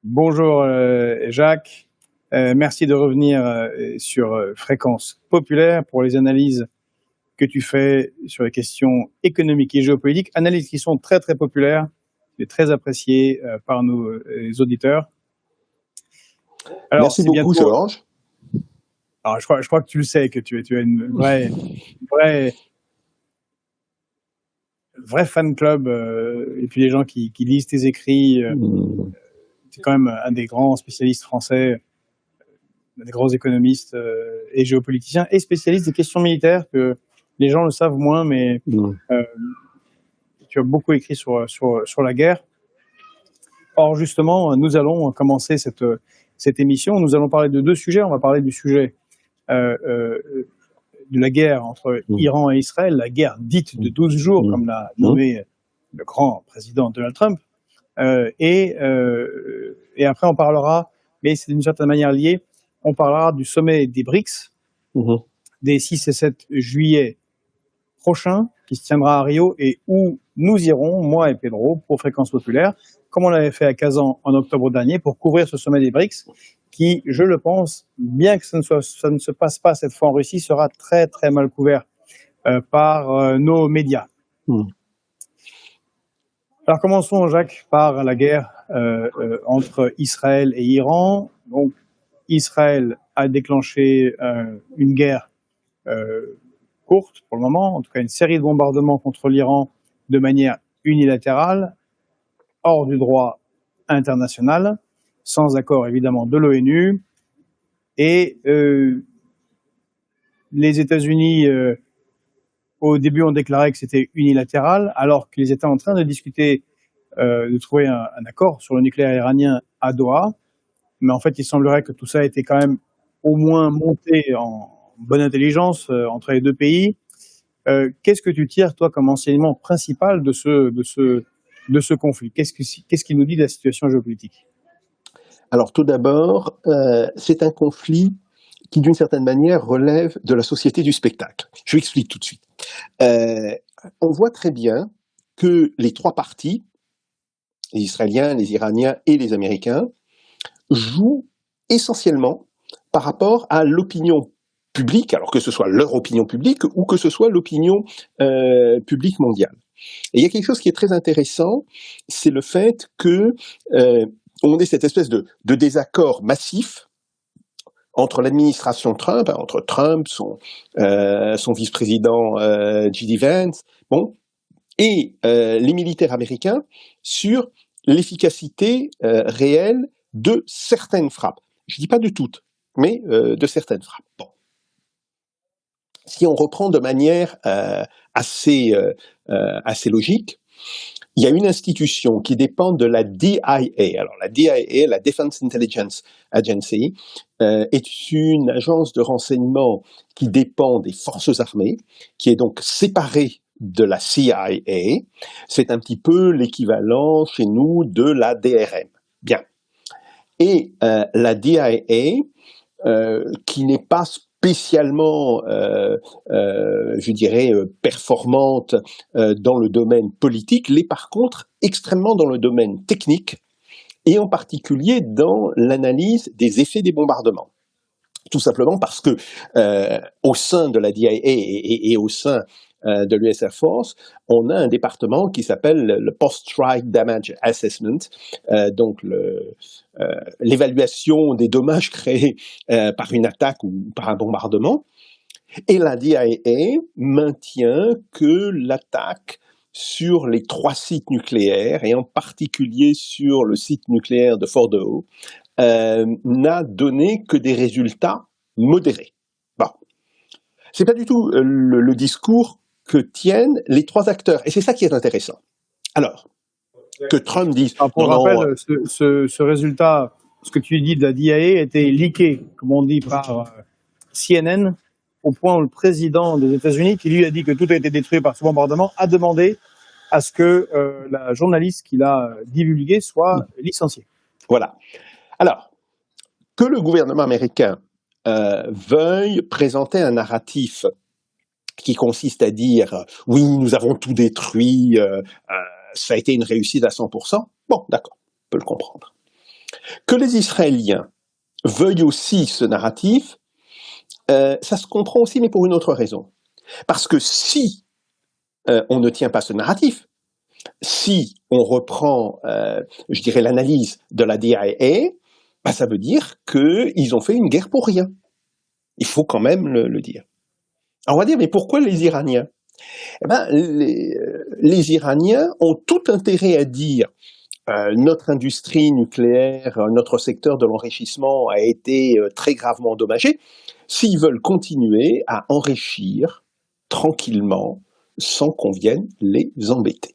Bonjour Jacques, merci de revenir sur Fréquence Populaire pour les analyses que tu fais sur les questions économiques et géopolitiques, analyses qui sont très très populaires et très appréciées par nos auditeurs. Alors, merci beaucoup bientôt... Georges. Alors, je crois que tu le sais, que tu as une vrai fan club et puis les gens qui lisent tes écrits. C'est quand même un des grands spécialistes français, des grands économistes et géopoliticiens et spécialistes des questions militaires que les gens le savent moins, mais tu as beaucoup écrit sur la guerre. Or, justement, nous allons commencer cette émission. Nous allons parler de deux sujets. On va parler du sujet de la guerre entre Iran et Israël, la guerre dite de 12 jours, comme l'a nommé le grand président Donald Trump. Et après, on parlera, mais c'est d'une certaine manière lié, on parlera du sommet des BRICS, des 6 et 7 juillet prochains, qui se tiendra à Rio, et où nous irons, moi et Pedro, pour Fréquence Populaire, comme on l'avait fait à Kazan en octobre dernier, pour couvrir ce sommet des BRICS, qui, je le pense, bien que ça ne se passe pas cette fois en Russie, sera très très mal couvert par nos médias. Alors commençons, Jacques, par la guerre entre Israël et Iran. Donc, Israël a déclenché une guerre courte pour le moment, en tout cas une série de bombardements contre l'Iran de manière unilatérale, hors du droit international, sans accord évidemment de l'ONU. Et les États-Unis, au début, ont déclaré que c'était unilatéral, alors qu'ils étaient en train de discuter, de trouver un accord sur le nucléaire iranien à Doha. Mais en fait, il semblerait que tout ça ait été quand même au moins monté en bonne intelligence entre les deux pays. Qu'est-ce que tu tires, toi, comme enseignement principal de ce conflit ? Qu'est-ce qu'il nous dit de la situation géopolitique ? Alors, tout d'abord, c'est un conflit qui, d'une certaine manière, relève de la société du spectacle. Je l'explique tout de suite. On voit très bien que les trois parties, les Israéliens, les Iraniens et les Américains, jouent essentiellement par rapport à l'opinion publique, alors que ce soit leur opinion publique ou que ce soit l'opinion publique mondiale. Et il y a quelque chose qui est très intéressant, c'est le fait que on ait cette espèce de désaccord massif entre l'administration Trump, entre Trump, son vice-président J.D. Vance, et les militaires américains sur l'efficacité réelle de certaines frappes. Je ne dis pas de toutes, mais de certaines frappes. Bon. Si on reprend de manière assez logique, il y a une institution qui dépend de la DIA. Alors la DIA, la Defense Intelligence Agency, est une agence de renseignement qui dépend des forces armées, qui est donc séparée de la CIA. C'est un petit peu l'équivalent chez nous de la DRM. Bien. Et la DIA, qui n'est pas spécialement, je dirais, performante dans le domaine politique, l'est par contre extrêmement dans le domaine technique, et en particulier dans l'analyse des effets des bombardements. Tout simplement parce que au sein de la DIA et au sein de l'US Air Force, on a un département qui s'appelle le Post-Strike Damage Assessment, donc l'évaluation des dommages créés par une attaque ou par un bombardement. Et la DIA maintient que l'attaque sur les 3 sites nucléaires, et en particulier sur le site nucléaire de Fordow, n'a donné que des résultats modérés. Bon. C'est pas du tout le discours que tiennent les 3 acteurs. Et c'est ça qui est intéressant. Alors, que Trump dise... Alors, pour rappel, ce résultat, ce que tu dis de la DIA, était leaké, comme on dit, par CNN, au point où le président des États-Unis, qui lui a dit que tout a été détruit par ce bombardement, a demandé à ce que la journaliste qui l'a divulgué soit licenciée. Voilà. Alors, que le gouvernement américain veuille présenter un narratif qui consiste à dire « oui, nous avons tout détruit, ça a été une réussite à 100%. » Bon, d'accord, on peut le comprendre. Que les Israéliens veuillent aussi ce narratif, ça se comprend aussi, mais pour une autre raison. Parce que si on ne tient pas ce narratif, si on reprend, je dirais, l'analyse de la DIA, bah, ça veut dire qu'ils ont fait une guerre pour rien. Il faut quand même le dire. Alors on va dire, mais pourquoi les Iraniens? Eh ben, les Iraniens ont tout intérêt à dire notre industrie nucléaire, notre secteur de l'enrichissement a été très gravement endommagé, s'ils veulent continuer à enrichir tranquillement sans qu'on vienne les embêter.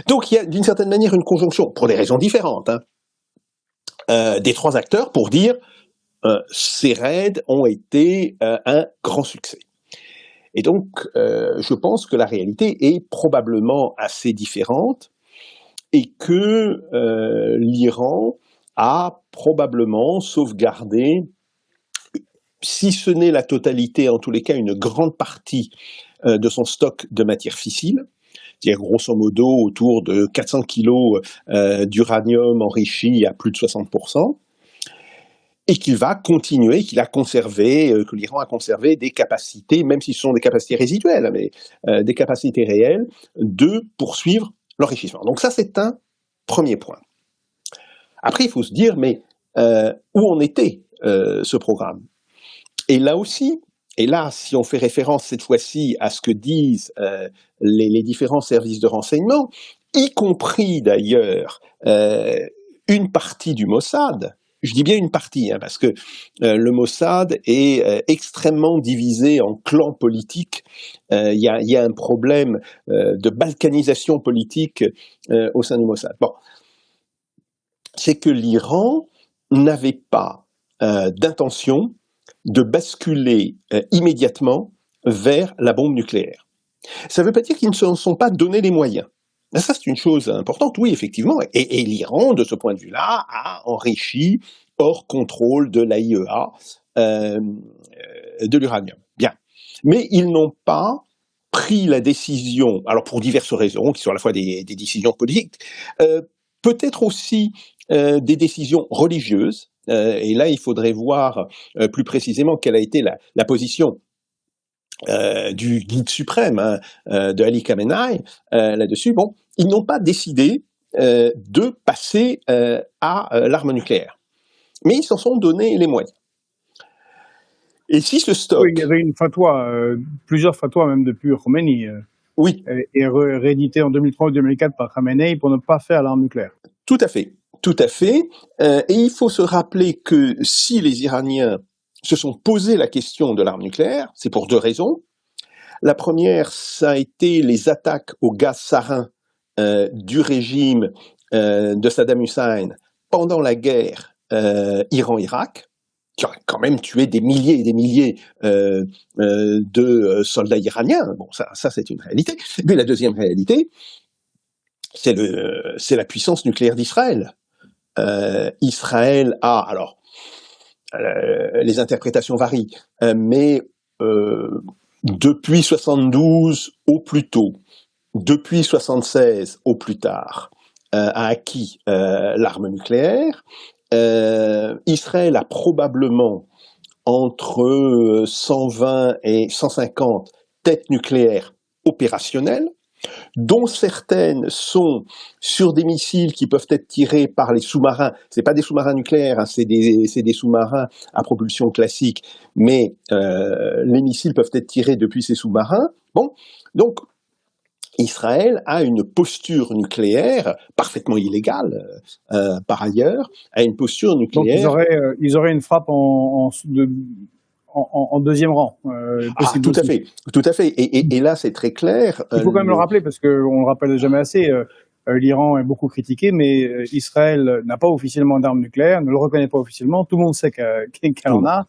Donc il y a d'une certaine manière une conjonction, pour des raisons différentes, des trois acteurs pour dire ces raids ont été un grand succès. Et donc je pense que la réalité est probablement assez différente et que l'Iran a probablement sauvegardé, si ce n'est la totalité, en tous les cas une grande partie de son stock de matières fissiles, c'est-à-dire grosso modo autour de 400 kilos d'uranium enrichi à plus de 60%, et qu'il va continuer, qu'il a conservé, que l'Iran a conservé des capacités, même si ce sont des capacités résiduelles, mais des capacités réelles, de poursuivre l'enrichissement. Donc ça, c'est un premier point. Après, il faut se dire, mais où en était ce programme? Et là aussi, et là, si on fait référence cette fois-ci à ce que disent les différents services de renseignement, y compris d'ailleurs une partie du Mossad, je dis bien une partie, parce que le Mossad est extrêmement divisé en clans politiques. Il y a un problème de balkanisation politique au sein du Mossad. Bon, c'est que l'Iran n'avait pas d'intention de basculer immédiatement vers la bombe nucléaire. Ça ne veut pas dire qu'ils ne se sont pas donné les moyens. Ça, c'est une chose importante, oui, effectivement. Et l'Iran, de ce point de vue-là, a enrichi, hors contrôle de l'AIEA, de l'uranium. Bien. Mais ils n'ont pas pris la décision, alors pour diverses raisons, qui sont à la fois des décisions politiques, peut-être aussi des décisions religieuses, et là, il faudrait voir plus précisément quelle a été la position du guide suprême de Ali Khamenei là-dessus. Bon, ils n'ont pas décidé de passer à l'arme nucléaire, mais ils s'en sont donné les moyens. Et si ce stock... Oui, il y avait une fatwa, plusieurs fatwas même depuis Khomeini, oui. Et réédité en 2003 ou 2004 par Khamenei pour ne pas faire l'arme nucléaire. Tout à fait, tout à fait. Et il faut se rappeler que si les Iraniens se sont posé la question de l'arme nucléaire, c'est pour deux raisons. La première, ça a été les attaques au gaz sarin du régime de Saddam Hussein pendant la guerre Iran-Irak, qui a quand même tué des milliers et des milliers de soldats iraniens. Bon, ça c'est une réalité. Mais la deuxième réalité, c'est la puissance nucléaire d'Israël. Israël a, alors, les interprétations varient, mais depuis 72 au plus tôt, depuis 76 au plus tard, a acquis l'arme nucléaire. Israël a probablement entre 120 et 150 têtes nucléaires opérationnelles, dont certaines sont sur des missiles qui peuvent être tirés par les sous-marins. C'est pas des sous-marins nucléaires, c'est des sous-marins à propulsion classique, mais les missiles peuvent être tirés depuis ces sous-marins. Bon, donc Israël a une posture nucléaire parfaitement illégale, par ailleurs, a une posture nucléaire. Donc ils auraient une frappe en deuxième rang. Tout à fait, tout à fait. Et là, c'est très clair. Il faut quand même le rappeler, parce qu'on ne le rappelle jamais assez, l'Iran est beaucoup critiqué, mais Israël n'a pas officiellement d'armes nucléaires, ne le reconnaît pas officiellement, tout le monde sait qu'elle en a,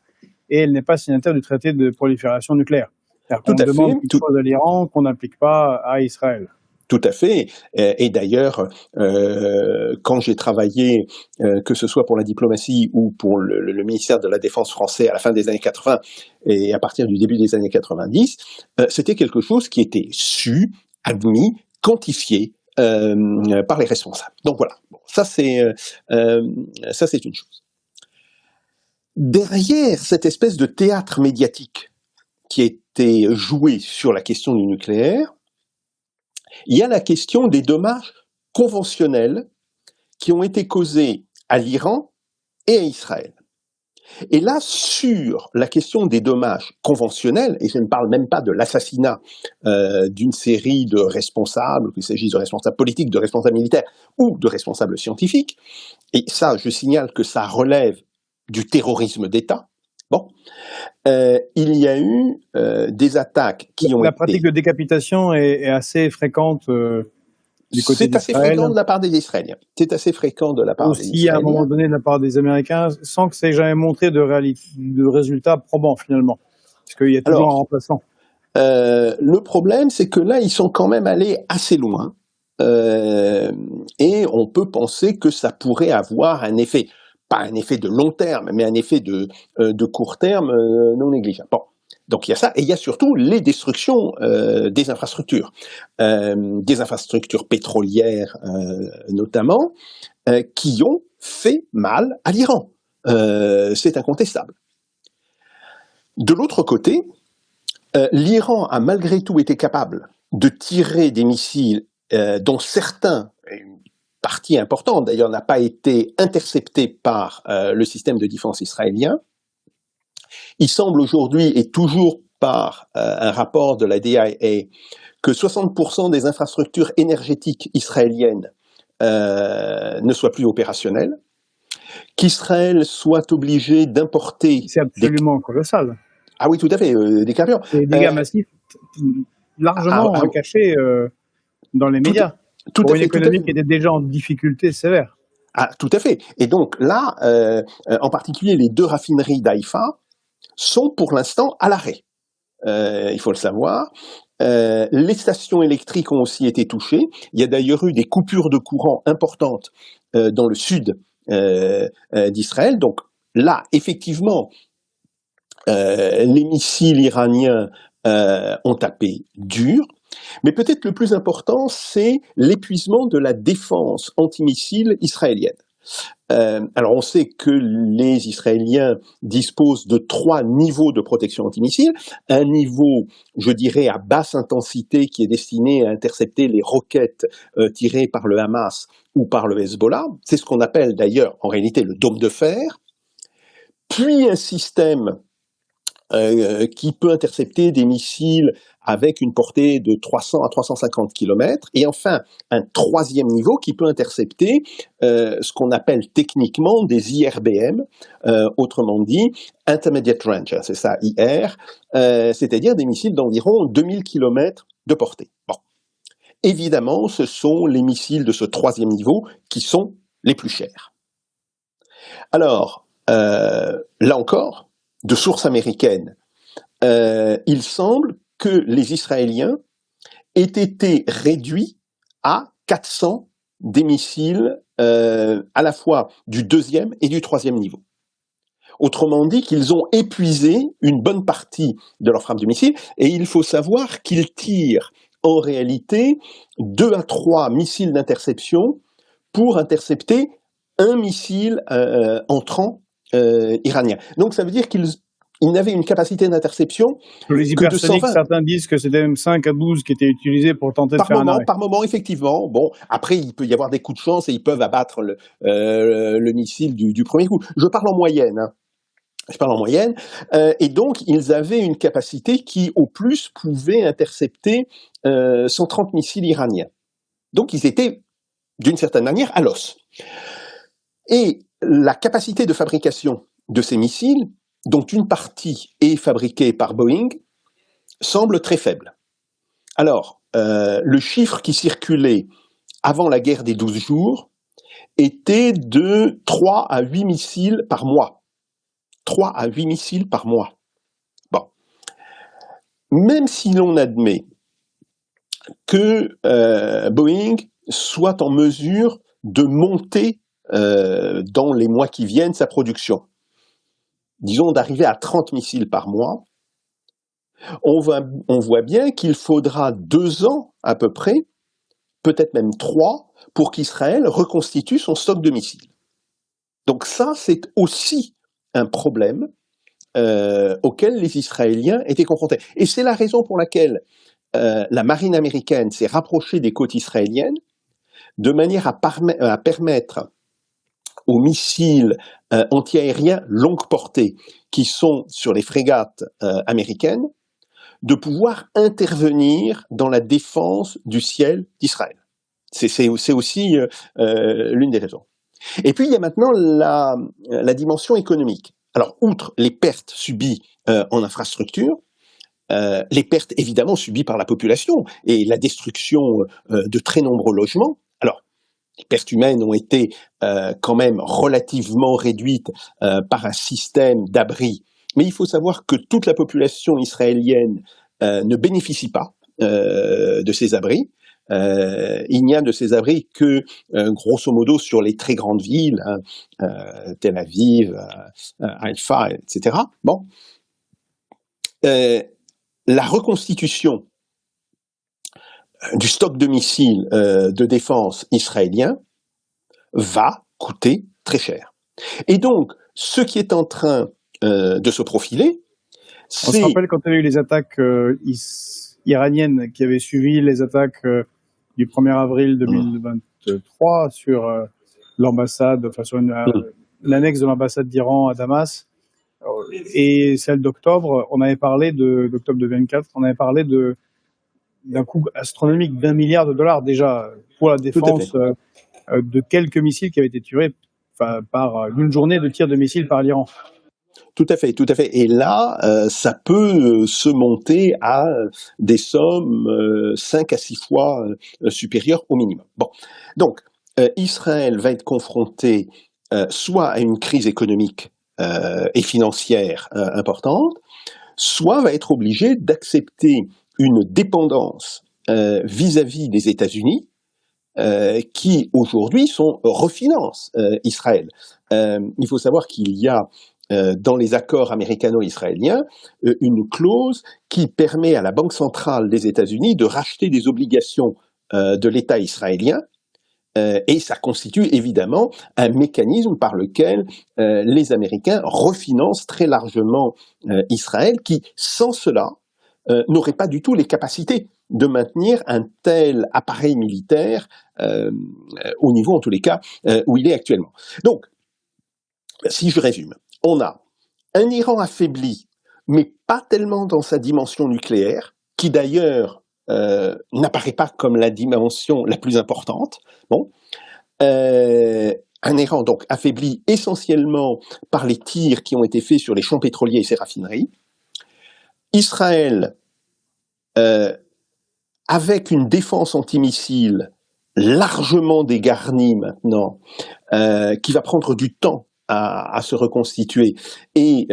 et elle n'est pas signataire du traité de prolifération nucléaire. On demande quelque chose à l'Iran qu'on n'applique pas à Israël. Tout à fait. Et d'ailleurs, quand j'ai travaillé, que ce soit pour la diplomatie ou pour le ministère de la Défense français à la fin des années 80 et à partir du début des années 90, c'était quelque chose qui était su, admis, quantifié par les responsables. Donc voilà, bon, ça c'est une chose. Derrière cette espèce de théâtre médiatique qui a été joué sur la question du nucléaire, il y a la question des dommages conventionnels qui ont été causés à l'Iran et à Israël. Et là, sur la question des dommages conventionnels, et je ne parle même pas de l'assassinat d'une série de responsables, qu'il s'agisse de responsables politiques, de responsables militaires ou de responsables scientifiques, et ça, je signale que ça relève du terrorisme d'État. Bon, il y a eu des attaques qui ont été... La pratique de décapitation est assez fréquente du côté d'Israël. C'est assez fréquent de la part des Israéliens. C'est assez fréquent de la part des Israéliens. Aussi, à un moment donné, de la part des Américains, sans que ça ait jamais montré de résultats probants, finalement. Parce qu'il y a toujours un remplaçant. Le problème, c'est que là, ils sont quand même allés assez loin. Et on peut penser que ça pourrait avoir un effet, pas un effet de long terme, mais un effet de court terme non négligeable. Bon. Donc il y a ça, et il y a surtout les destructions des infrastructures pétrolières notamment, qui ont fait mal à l'Iran. C'est incontestable. De l'autre côté, l'Iran a malgré tout été capable de tirer des missiles dont certains, une partie importante d'ailleurs, n'a pas été interceptés par le système de défense israélien. Il semble aujourd'hui, et toujours par un rapport de la DIA, que 60% des infrastructures énergétiques israéliennes ne soient plus opérationnelles, qu'Israël soit obligé d'importer... C'est absolument colossal. Ah oui, tout à fait, des carburants. Des dégâts massifs largement cachés dans les médias. Pour une économie qui était déjà en difficulté sévère. Ah, tout à fait. Et donc là, en particulier les deux raffineries d'Haïfa sont pour l'instant à l'arrêt. Il faut le savoir. Les stations électriques ont aussi été touchées. Il y a d'ailleurs eu des coupures de courant importantes dans le sud d'Israël. Donc là, effectivement, les missiles iraniens ont tapé dur. Mais peut-être le plus important, c'est l'épuisement de la défense antimissile israélienne. Alors on sait que les Israéliens disposent de 3 niveaux de protection antimissile. Un niveau, je dirais, à basse intensité qui est destiné à intercepter les roquettes tirées par le Hamas ou par le Hezbollah. C'est ce qu'on appelle d'ailleurs en réalité le dôme de fer. Puis un système qui peut intercepter des missiles avec une portée de 300 à 350 km, et enfin un troisième niveau qui peut intercepter ce qu'on appelle techniquement des IRBM, autrement dit Intermediate Range, c'est ça, IR, c'est-à-dire des missiles d'environ 2000 km de portée. Bon. Évidemment, ce sont les missiles de ce troisième niveau qui sont les plus chers. Alors, là encore, de sources américaines, il semble que les Israéliens aient été réduits à 400 des missiles à la fois du deuxième et du troisième niveau. Autrement dit, qu'ils ont épuisé une bonne partie de leur frappe de missiles, et il faut savoir qu'ils tirent en réalité 2 à 3 missiles d'interception pour intercepter un missile entrant iranien. Donc ça veut dire qu'ils n'avaient une capacité d'interception que les hypersoniques, certains disent que c'était même 5 à 12 qui étaient utilisés pour tenter de faire un arrêt. Par moment, effectivement. Bon, après, il peut y avoir des coups de chance et ils peuvent abattre le missile du premier coup. Je parle en moyenne. Hein. Je parle en moyenne. Et donc, ils avaient une capacité qui, au plus, pouvait intercepter 130 missiles iraniens. Donc, ils étaient, d'une certaine manière, à l'os. Et la capacité de fabrication de ces missiles, dont une partie est fabriquée par Boeing, semble très faible. Alors, le chiffre qui circulait avant la guerre des 12 jours était de 3 à 8 missiles par mois. 3 à 8 missiles par mois. Bon. Même si l'on admet que Boeing soit en mesure de monter dans les mois qui viennent sa production, disons d'arriver à 30 missiles par mois, on voit bien qu'il faudra 2 ans à peu près peut-être même 3, pour qu'Israël reconstitue son stock de missiles. Donc ça, c'est aussi un problème auquel les Israéliens étaient confrontés. Et c'est la raison pour laquelle la marine américaine s'est rapprochée des côtes israéliennes de manière à permettre aux missiles antiaériens longue portée qui sont sur les frégates américaines de pouvoir intervenir dans la défense du ciel d'Israël. C'est aussi l'une des raisons. Et puis il y a maintenant la dimension économique. Alors, outre les pertes subies en infrastructure, les pertes évidemment subies par la population et la destruction de très nombreux logements. Alors, les pertes humaines ont été quand même relativement réduites par un système d'abri, mais il faut savoir que toute la population israélienne ne bénéficie pas de ces abris. Il n'y a de ces abris que, grosso modo, sur les très grandes villes, Tel Aviv, Haïfa, etc. Bon. La reconstitution du stock de missiles de défense israélien va coûter très cher. Et donc, ce qui est en train de se profiler, on se rappelle quand il y a eu les attaques iraniennes qui avaient suivi les attaques du 1er avril 2023 sur l'ambassade, enfin sur l'annexe de l'ambassade d'Iran à Damas, et celle d'octobre, on avait parlé d'octobre 2024, on avait parlé d'un coût astronomique d'1 milliard de dollars déjà pour la défense de quelques missiles qui avaient été tirés par une journée de tir de missiles par l'Iran. Tout à fait, tout à fait. Et là, ça peut se monter à des sommes 5 à 6 fois supérieures au minimum. Bon, donc Israël va être confronté soit à une crise économique et financière importante, soit va être obligé d'accepter une dépendance vis-à-vis des États-Unis, qui aujourd'hui refinancent Israël. Il faut savoir qu'il y a dans les accords américano-israéliens une clause qui permet à la Banque centrale des États-Unis de racheter des obligations de l'État israélien, et ça constitue évidemment un mécanisme par lequel les Américains refinancent très largement Israël, qui, sans cela, n'aurait pas du tout les capacités de maintenir un tel appareil militaire au niveau, en tous les cas, où il est actuellement. Donc, si je résume, on a un Iran affaibli, mais pas tellement dans sa dimension nucléaire, qui d'ailleurs n'apparaît pas comme la dimension la plus importante. Bon, un Iran donc affaibli essentiellement par les tirs qui ont été faits sur les champs pétroliers et ses raffineries. Israël, avec une défense antimissile largement dégarnie maintenant, qui va prendre du temps à se reconstituer et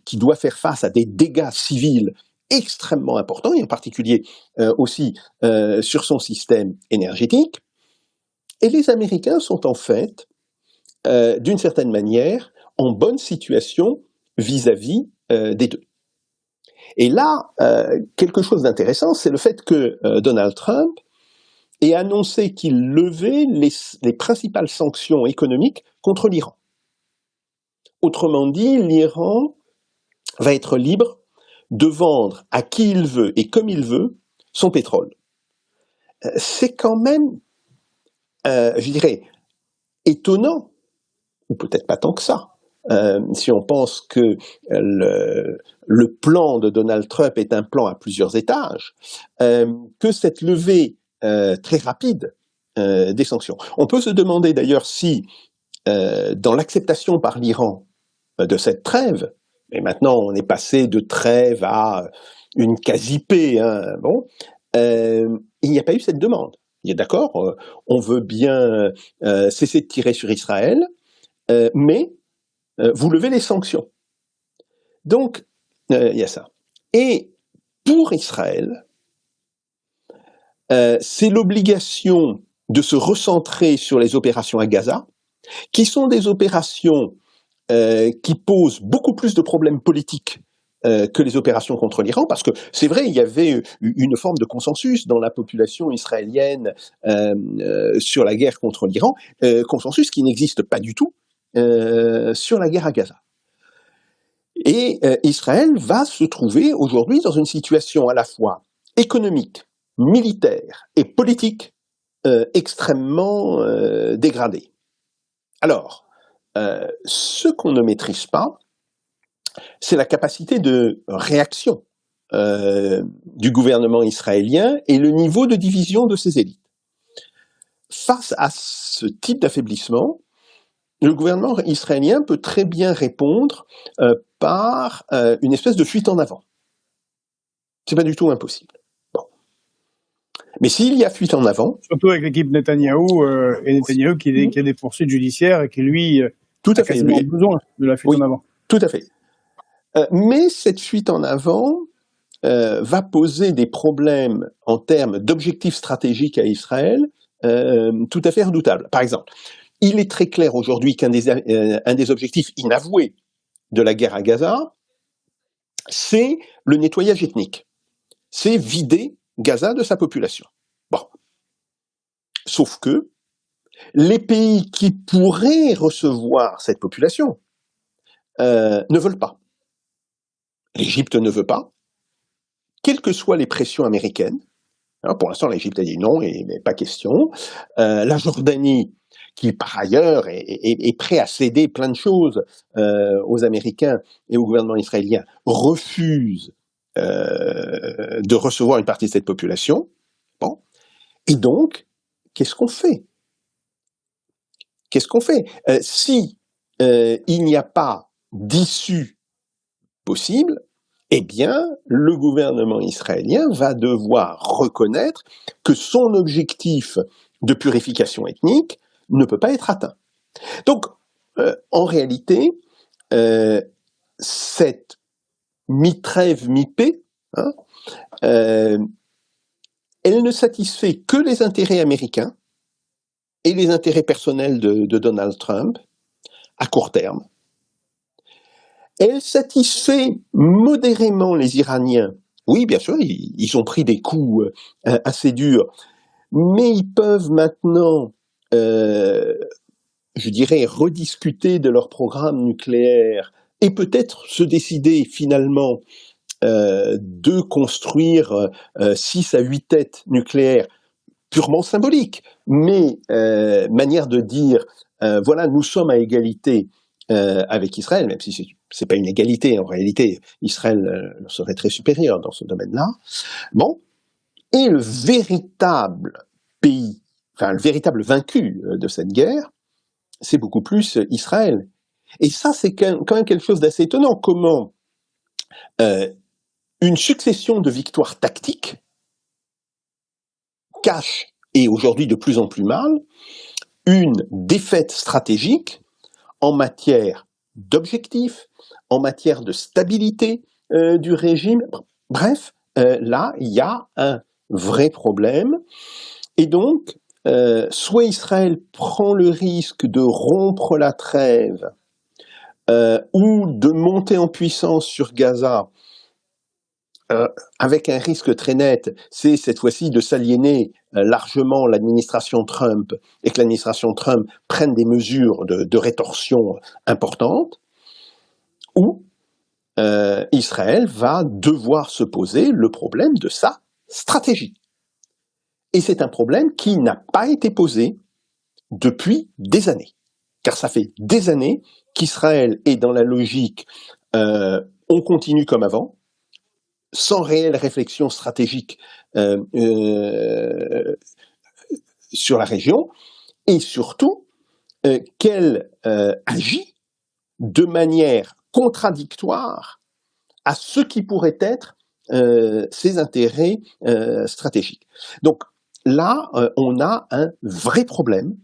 qui doit faire face à des dégâts civils extrêmement importants, et en particulier aussi sur son système énergétique. Et les Américains sont en fait, d'une certaine manière, en bonne situation vis-à-vis des deux. Et là, quelque chose d'intéressant, c'est le fait que Donald Trump ait annoncé qu'il levait les principales sanctions économiques contre l'Iran. Autrement dit, l'Iran va être libre de vendre à qui il veut et comme il veut son pétrole. C'est quand même, je dirais, étonnant, ou peut-être pas tant que ça, si on pense que le plan de Donald Trump est un plan à plusieurs étages, que cette levée très rapide des sanctions. On peut se demander d'ailleurs si, dans l'acceptation par l'Iran de cette trêve, et maintenant on est passé de trêve à une quasi-paix, hein, bon, il n'y a pas eu cette demande. Il est d'accord, on veut bien cesser de tirer sur Israël, mais vous levez les sanctions. Donc, il y a ça. Et pour Israël, c'est l'obligation de se recentrer sur les opérations à Gaza, qui sont des opérations qui posent beaucoup plus de problèmes politiques que les opérations contre l'Iran, parce que c'est vrai, il y avait une forme de consensus dans la population israélienne sur la guerre contre l'Iran, consensus qui n'existe pas du tout sur la guerre à Gaza. Et Israël va se trouver aujourd'hui dans une situation à la fois économique, militaire et politique extrêmement dégradée. Alors, ce qu'on ne maîtrise pas, c'est la capacité de réaction du gouvernement israélien et le niveau de division de ses élites. Face à ce type d'affaiblissement, le gouvernement israélien peut très bien répondre par une espèce de fuite en avant. C'est pas du tout impossible. Bon. Mais s'il y a fuite en avant... Surtout avec l'équipe Netanyahou, et Netanyahou qui a des poursuites judiciaires et qui, lui, tout à a fait, quasiment besoin de la fuite en avant. Tout à fait. Mais cette fuite en avant va poser des problèmes en termes d'objectifs stratégiques à Israël tout à fait redoutables. Par exemple, il est très clair aujourd'hui qu'un des objectifs inavoués de la guerre à Gaza, c'est le nettoyage ethnique. C'est vider Gaza de sa population. Bon. Sauf que les pays qui pourraient recevoir cette population ne veulent pas. L'Égypte ne veut pas, quelles que soient les pressions américaines. Alors, pour l'instant, l'Égypte a dit non, et pas question. La Jordanie, qui par ailleurs est prêt à céder plein de choses aux Américains et au gouvernement israélien, refuse de recevoir une partie de cette population. Bon. Et donc, qu'est-ce qu'on fait? Qu'est-ce qu'on fait si il n'y a pas d'issue possible, eh bien, le gouvernement israélien va devoir reconnaître que son objectif de purification ethnique ne peut pas être atteint. Donc, en réalité, cette mi-trêve, mi-paix, elle ne satisfait que les intérêts américains et les intérêts personnels de Donald Trump à court terme. Elle satisfait modérément les Iraniens. Oui, bien sûr, ils ont pris des coups assez durs, mais ils peuvent maintenant, je dirais, rediscuter de leur programme nucléaire et peut-être se décider finalement de construire 6 à 8 têtes nucléaires purement symboliques, mais manière de dire, voilà, nous sommes à égalité avec Israël, même si c'est pas une égalité, en réalité, Israël serait très supérieur dans ce domaine-là. Bon, et le véritable pays, enfin le véritable vaincu de cette guerre, c'est beaucoup plus Israël. Et ça, c'est quand même quelque chose d'assez étonnant. Comment une succession de victoires tactiques cache, et aujourd'hui de plus en plus mal, une défaite stratégique en matière d'objectifs, en matière de stabilité du régime. Bref, là, il y a un vrai problème. Et donc, soit Israël prend le risque de rompre la trêve ou de monter en puissance sur Gaza avec un risque très net, c'est cette fois-ci de s'aliéner largement l'administration Trump et que l'administration Trump prenne des mesures de rétorsion importantes, ou Israël va devoir se poser le problème de sa stratégie. Et c'est un problème qui n'a pas été posé depuis des années. Car ça fait des années qu'Israël est dans la logique on continue comme avant, sans réelle réflexion stratégique sur la région, et surtout qu'elle agit de manière contradictoire à ce qui pourrait être ses intérêts stratégiques. Donc là, on a un vrai problème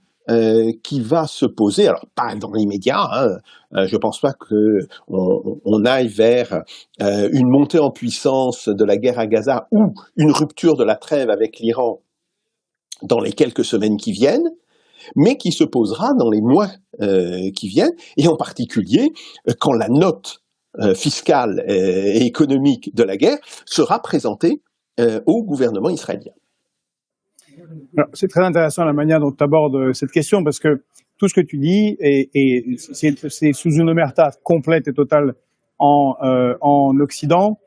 qui va se poser, alors pas dans l'immédiat, je pense pas qu'on aille vers une montée en puissance de la guerre à Gaza ou une rupture de la trêve avec l'Iran dans les quelques semaines qui viennent, mais qui se posera dans les mois qui viennent, et en particulier quand la note fiscale et économique de la guerre sera présentée au gouvernement israélien. Alors, c'est très intéressant la manière dont tu abordes cette question, parce que tout ce que tu dis, c'est sous une omerta complète et totale en Occident,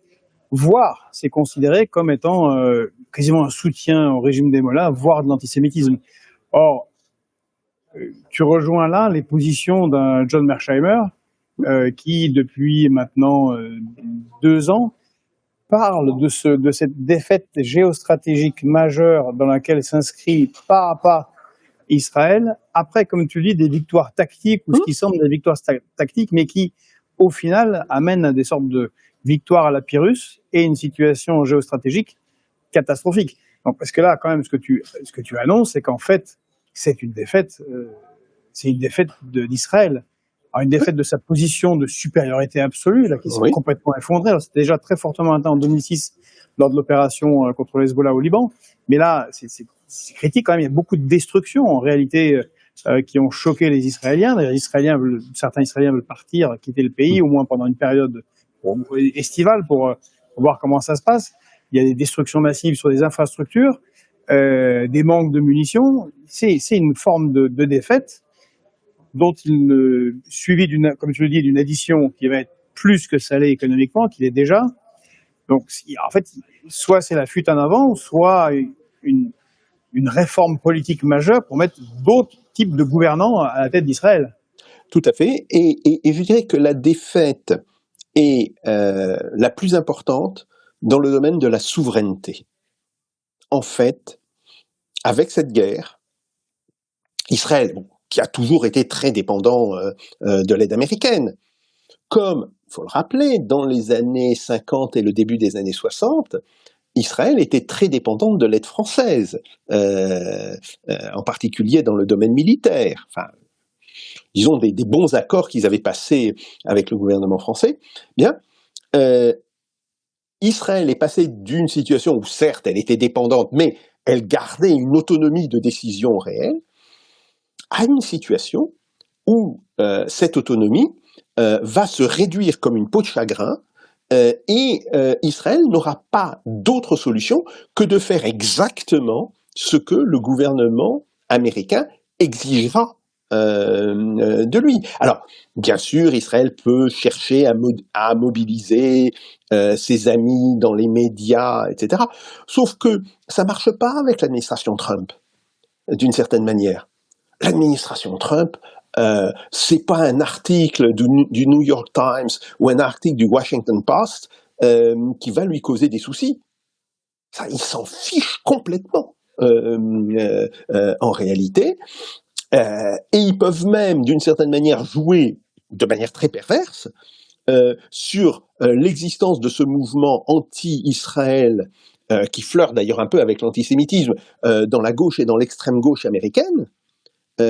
voire c'est considéré comme étant quasiment un soutien au régime des Mollahs, voire de l'antisémitisme. Or, tu rejoins là les positions d'un John Mearsheimer qui, depuis maintenant 2 ans, parle de cette défaite géostratégique majeure dans laquelle s'inscrit pas à pas Israël, après, comme tu dis, des victoires tactiques, ou ce qui semble des victoires tactiques, mais qui, au final, amènent à des sortes de victoires à la Pyrrhus et une situation géostratégique catastrophique. Donc, parce que là, quand même, ce que tu annonces, c'est qu'en fait, c'est une défaite d'Israël. Alors, une défaite de sa position de supériorité absolue, là, qui s'est complètement effondrée. C'était déjà très fortement atteint en 2006 lors de l'opération contre le Hezbollah au Liban. Mais là, c'est critique quand même. Il y a beaucoup de destructions, en réalité, qui ont choqué les Israéliens. D'ailleurs, certains Israéliens veulent partir, quitter le pays, au moins pendant une période estivale, pour voir comment ça se passe. Il y a des destructions massives sur des infrastructures, des manques de munitions. C'est une forme de défaite dont suivi comme tu le dis, d'une addition qui va être plus que salée économiquement, qu'il est déjà. Donc, en fait, soit c'est la fuite en avant, soit une réforme politique majeure pour mettre d'autres types de gouvernants à la tête d'Israël. Tout à fait. Et je dirais que la défaite est la plus importante dans le domaine de la souveraineté. En fait, avec cette guerre, Israël, qui a toujours été très dépendant de l'aide américaine, comme, il faut le rappeler, dans les années 50 et le début des années 60, Israël était très dépendante de l'aide française, en particulier dans le domaine militaire. Enfin, disons des bons accords qu'ils avaient passés avec le gouvernement français. Bien, Israël est passé d'une situation où certes elle était dépendante, mais elle gardait une autonomie de décision réelle, à une situation où cette autonomie va se réduire comme une peau de chagrin, et Israël n'aura pas d'autre solution que de faire exactement ce que le gouvernement américain exigera de lui. Alors, bien sûr, Israël peut chercher à mobiliser ses amis dans les médias, etc. Sauf que ça marche pas avec l'administration Trump, d'une certaine manière. L'administration Trump, c'est pas un article du New York Times ou un article du Washington Post qui va lui causer des soucis. Ça, il s'en fiche complètement en réalité. Et ils peuvent même, d'une certaine manière, jouer de manière très perverse sur l'existence de ce mouvement anti-Israël qui flirte d'ailleurs un peu avec l'antisémitisme dans la gauche et dans l'extrême gauche américaine,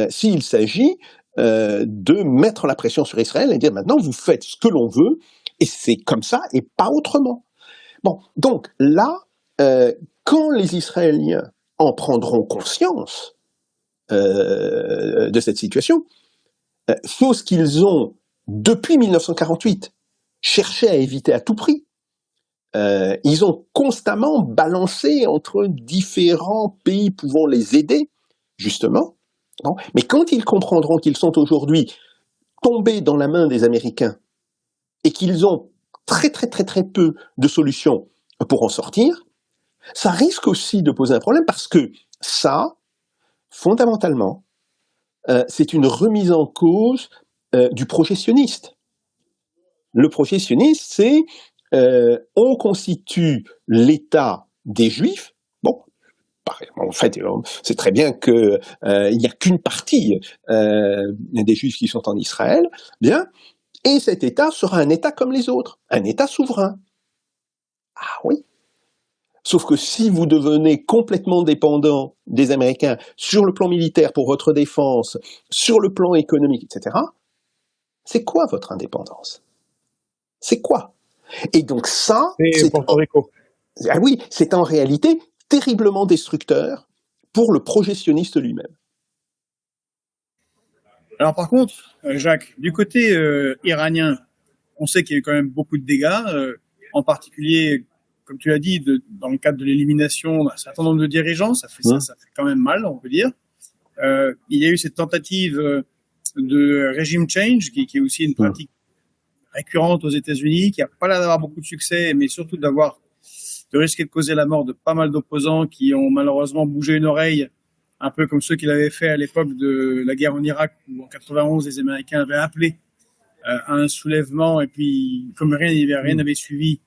s'il s'agit de mettre la pression sur Israël et dire maintenant vous faites ce que l'on veut et c'est comme ça et pas autrement. Bon, donc là, quand les Israéliens en prendront conscience de cette situation, chose qu'ils ont depuis 1948 cherché à éviter à tout prix. Ils ont constamment balancé entre différents pays pouvant les aider, justement. Non, mais quand ils comprendront qu'ils sont aujourd'hui tombés dans la main des Américains et qu'ils ont très très très très peu de solutions pour en sortir, ça risque aussi de poser un problème parce que ça, fondamentalement, c'est une remise en cause du projet sioniste. Le projet sioniste, c'est on constitue l'État des Juifs. Bon, en fait, c'est très bien qu'il n'y a qu'une partie des Juifs qui sont en Israël, bien, et cet État sera un État comme les autres, un État souverain. Ah oui. Sauf que si vous devenez complètement dépendant des Américains sur le plan militaire pour votre défense, sur le plan économique, etc., c'est quoi votre indépendance? C'est quoi? Et donc ça, c'est Porto Rico. Ah oui, c'est en réalité terriblement destructeur pour le projet sioniste lui-même. Alors par contre, Jacques, du côté iranien, on sait qu'il y a eu quand même beaucoup de dégâts, en particulier, comme tu l'as dit, dans le cadre de l'élimination d'un certain nombre de dirigeants. Ça fait quand même mal, on peut dire. Il y a eu cette tentative de régime change, qui est aussi une pratique récurrente aux États-Unis, qui n'a pas l'air d'avoir beaucoup de succès, mais surtout de risquer de causer la mort de pas mal d'opposants qui ont malheureusement bougé une oreille, un peu comme ceux qu'il avait fait à l'époque de la guerre en Irak, où en 91, les Américains avaient appelé à un soulèvement, et puis comme rien n'avait suivi,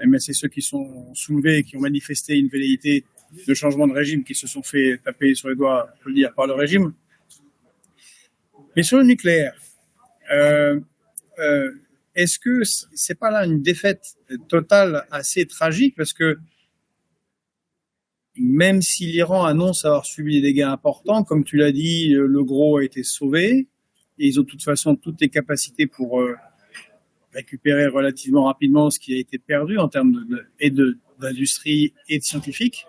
mais c'est ceux qui sont soulevés et qui ont manifesté une velléité de changement de régime qui se sont fait taper sur les doigts, je veux dire, par le régime. Mais sur le nucléaire, est-ce que c'est pas là une défaite totale assez tragique, parce que même si l'Iran annonce avoir subi des dégâts importants, comme tu l'as dit, le gros a été sauvé, et ils ont de toute façon toutes les capacités pour récupérer relativement rapidement ce qui a été perdu en termes d'industrie et de scientifiques.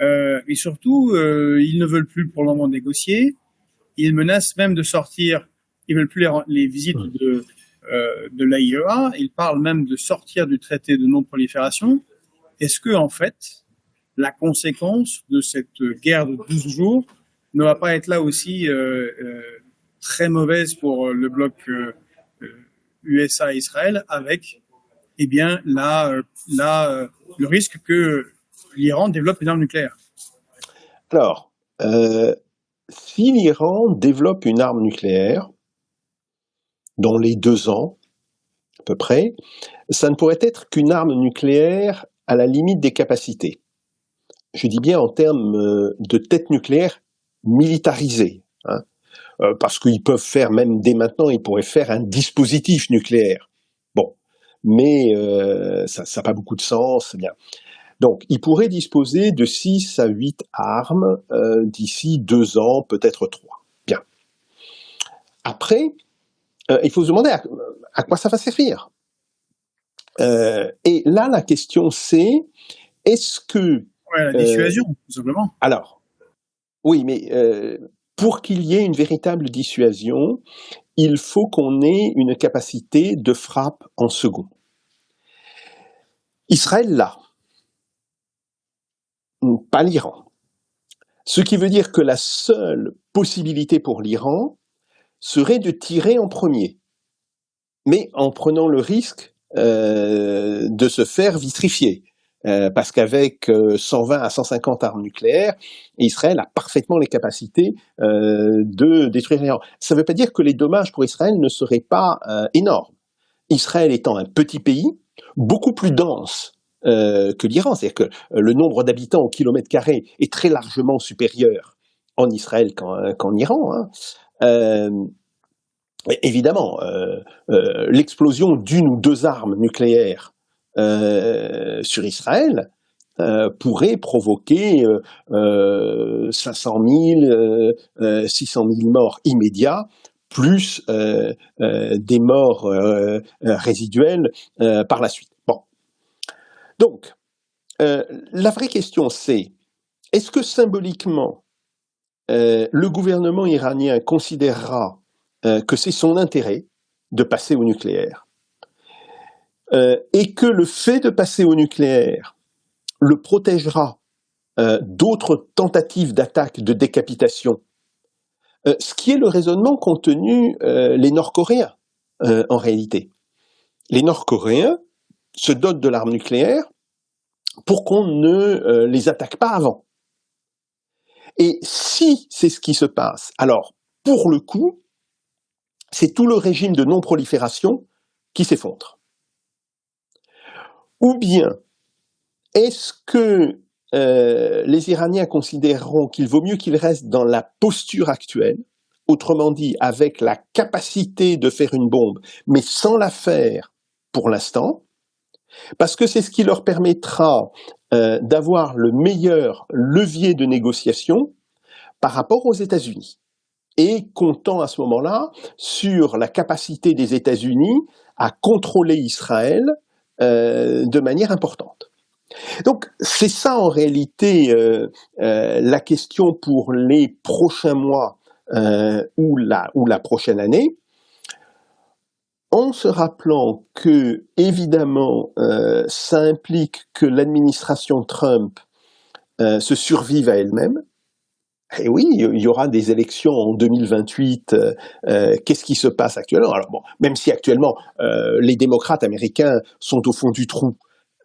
Et surtout, ils ne veulent plus pour le moment négocier. Ils menacent même de sortir. Ils veulent plus les visites de l'AIEA. Ils parlent même de sortir du traité de non-prolifération. Est-ce que, en fait, la conséquence de cette guerre de 12 jours ne va pas être là aussi très mauvaise pour le bloc USA-Israël, avec eh bien, le risque que l'Iran développe une arme nucléaire? Alors, si l'Iran développe une arme nucléaire dans les 2 ans, à peu près, ça ne pourrait être qu'une arme nucléaire à la limite des capacités. Je dis bien en termes de tête nucléaire militarisée, hein, parce qu'ils peuvent faire, même dès maintenant, ils pourraient faire un dispositif nucléaire. Bon, mais ça n'a pas beaucoup de sens. Bien. Donc, ils pourraient disposer de 6 à 8 armes d'ici 2 ans, peut-être 3. Bien. Après, il faut se demander à quoi ça va servir. Et là, la question c'est, est-ce que... Ouais, la dissuasion, tout simplement. Alors, oui, mais pour qu'il y ait une véritable dissuasion, il faut qu'on ait une capacité de frappe en second. Israël l'a, pas l'Iran. Ce qui veut dire que la seule possibilité pour l'Iran serait de tirer en premier, mais en prenant le risque de se faire vitrifier. Parce qu'avec 120 à 150 armes nucléaires, Israël a parfaitement les capacités de détruire l'Iran. Ça ne veut pas dire que les dommages pour Israël ne seraient pas énormes. Israël étant un petit pays, beaucoup plus dense que l'Iran, c'est-à-dire que le nombre d'habitants au kilomètre carré est très largement supérieur en Israël qu'en Iran. Hein. Évidemment, l'explosion d'une ou 2 armes nucléaires sur Israël pourrait provoquer 500 000, 600 000 morts immédiats, plus des morts résiduelles par la suite. Bon. Donc, la vraie question c'est, est-ce que symboliquement, le gouvernement iranien considérera que c'est son intérêt de passer au nucléaire, et que le fait de passer au nucléaire le protégera d'autres tentatives d'attaque, de décapitation, ce qui est le raisonnement qu'ont tenu les Nord-Coréens en réalité. Les Nord-Coréens se dotent de l'arme nucléaire pour qu'on ne les attaque pas avant. Et si c'est ce qui se passe, alors pour le coup, c'est tout le régime de non-prolifération qui s'effondre. Ou bien, est-ce que les Iraniens considéreront qu'il vaut mieux qu'ils restent dans la posture actuelle, autrement dit, avec la capacité de faire une bombe, mais sans la faire pour l'instant, parce que c'est ce qui leur permettra d'avoir le meilleur levier de négociation par rapport aux États-Unis, et comptant à ce moment-là sur la capacité des États-Unis à contrôler Israël de manière importante. Donc c'est ça en réalité la question pour les prochains mois ou la prochaine année. en se rappelant que, évidemment, ça implique que l'administration Trump se survive à elle-même. Et oui, il y aura des élections en 2028. Qu'est-ce qui se passe actuellement? Alors bon, même si actuellement les démocrates américains sont au fond du trou,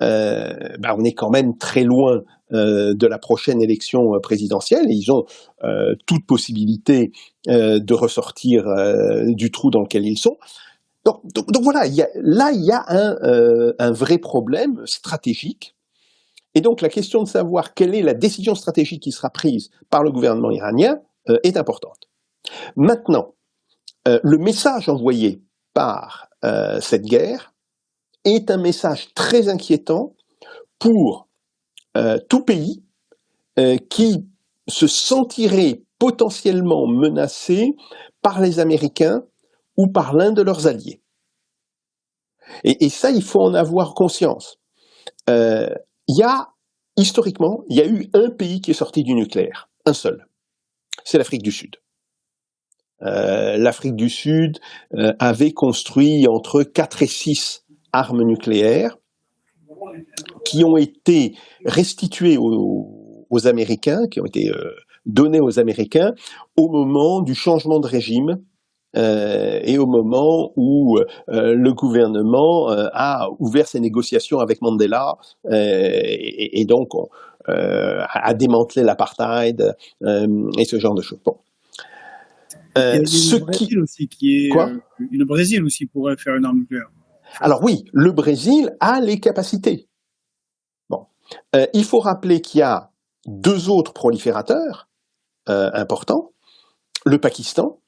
on est quand même très loin de la prochaine élection présidentielle. Et ils ont toute possibilité de ressortir du trou dans lequel ils sont. Donc voilà, il y a un vrai problème stratégique. Et donc la question de savoir quelle est la décision stratégique qui sera prise par le gouvernement iranien est importante. Maintenant, le message envoyé par cette guerre est un message très inquiétant pour tout pays qui se sentirait potentiellement menacé par les Américains ou par l'un de leurs alliés. Et ça, il faut en avoir conscience. Historiquement, il y a eu un pays qui est sorti du nucléaire, un seul. C'est l'Afrique du Sud. L'Afrique du Sud avait construit entre 4 et 6 armes nucléaires qui ont été restituées aux Américains, qui ont été données aux Américains au moment du changement de régime et au moment où le gouvernement a ouvert ses négociations avec Mandela et donc a démantelé l'apartheid et ce genre de choses. Bon. Il y a le Brésil aussi qui est. Quoi? Le Brésil aussi pourrait faire une arme nucléaire. Alors oui, le Brésil a les capacités. Bon. Il faut rappeler qu'il y a 2 autres proliférateurs importants. Le Pakistan,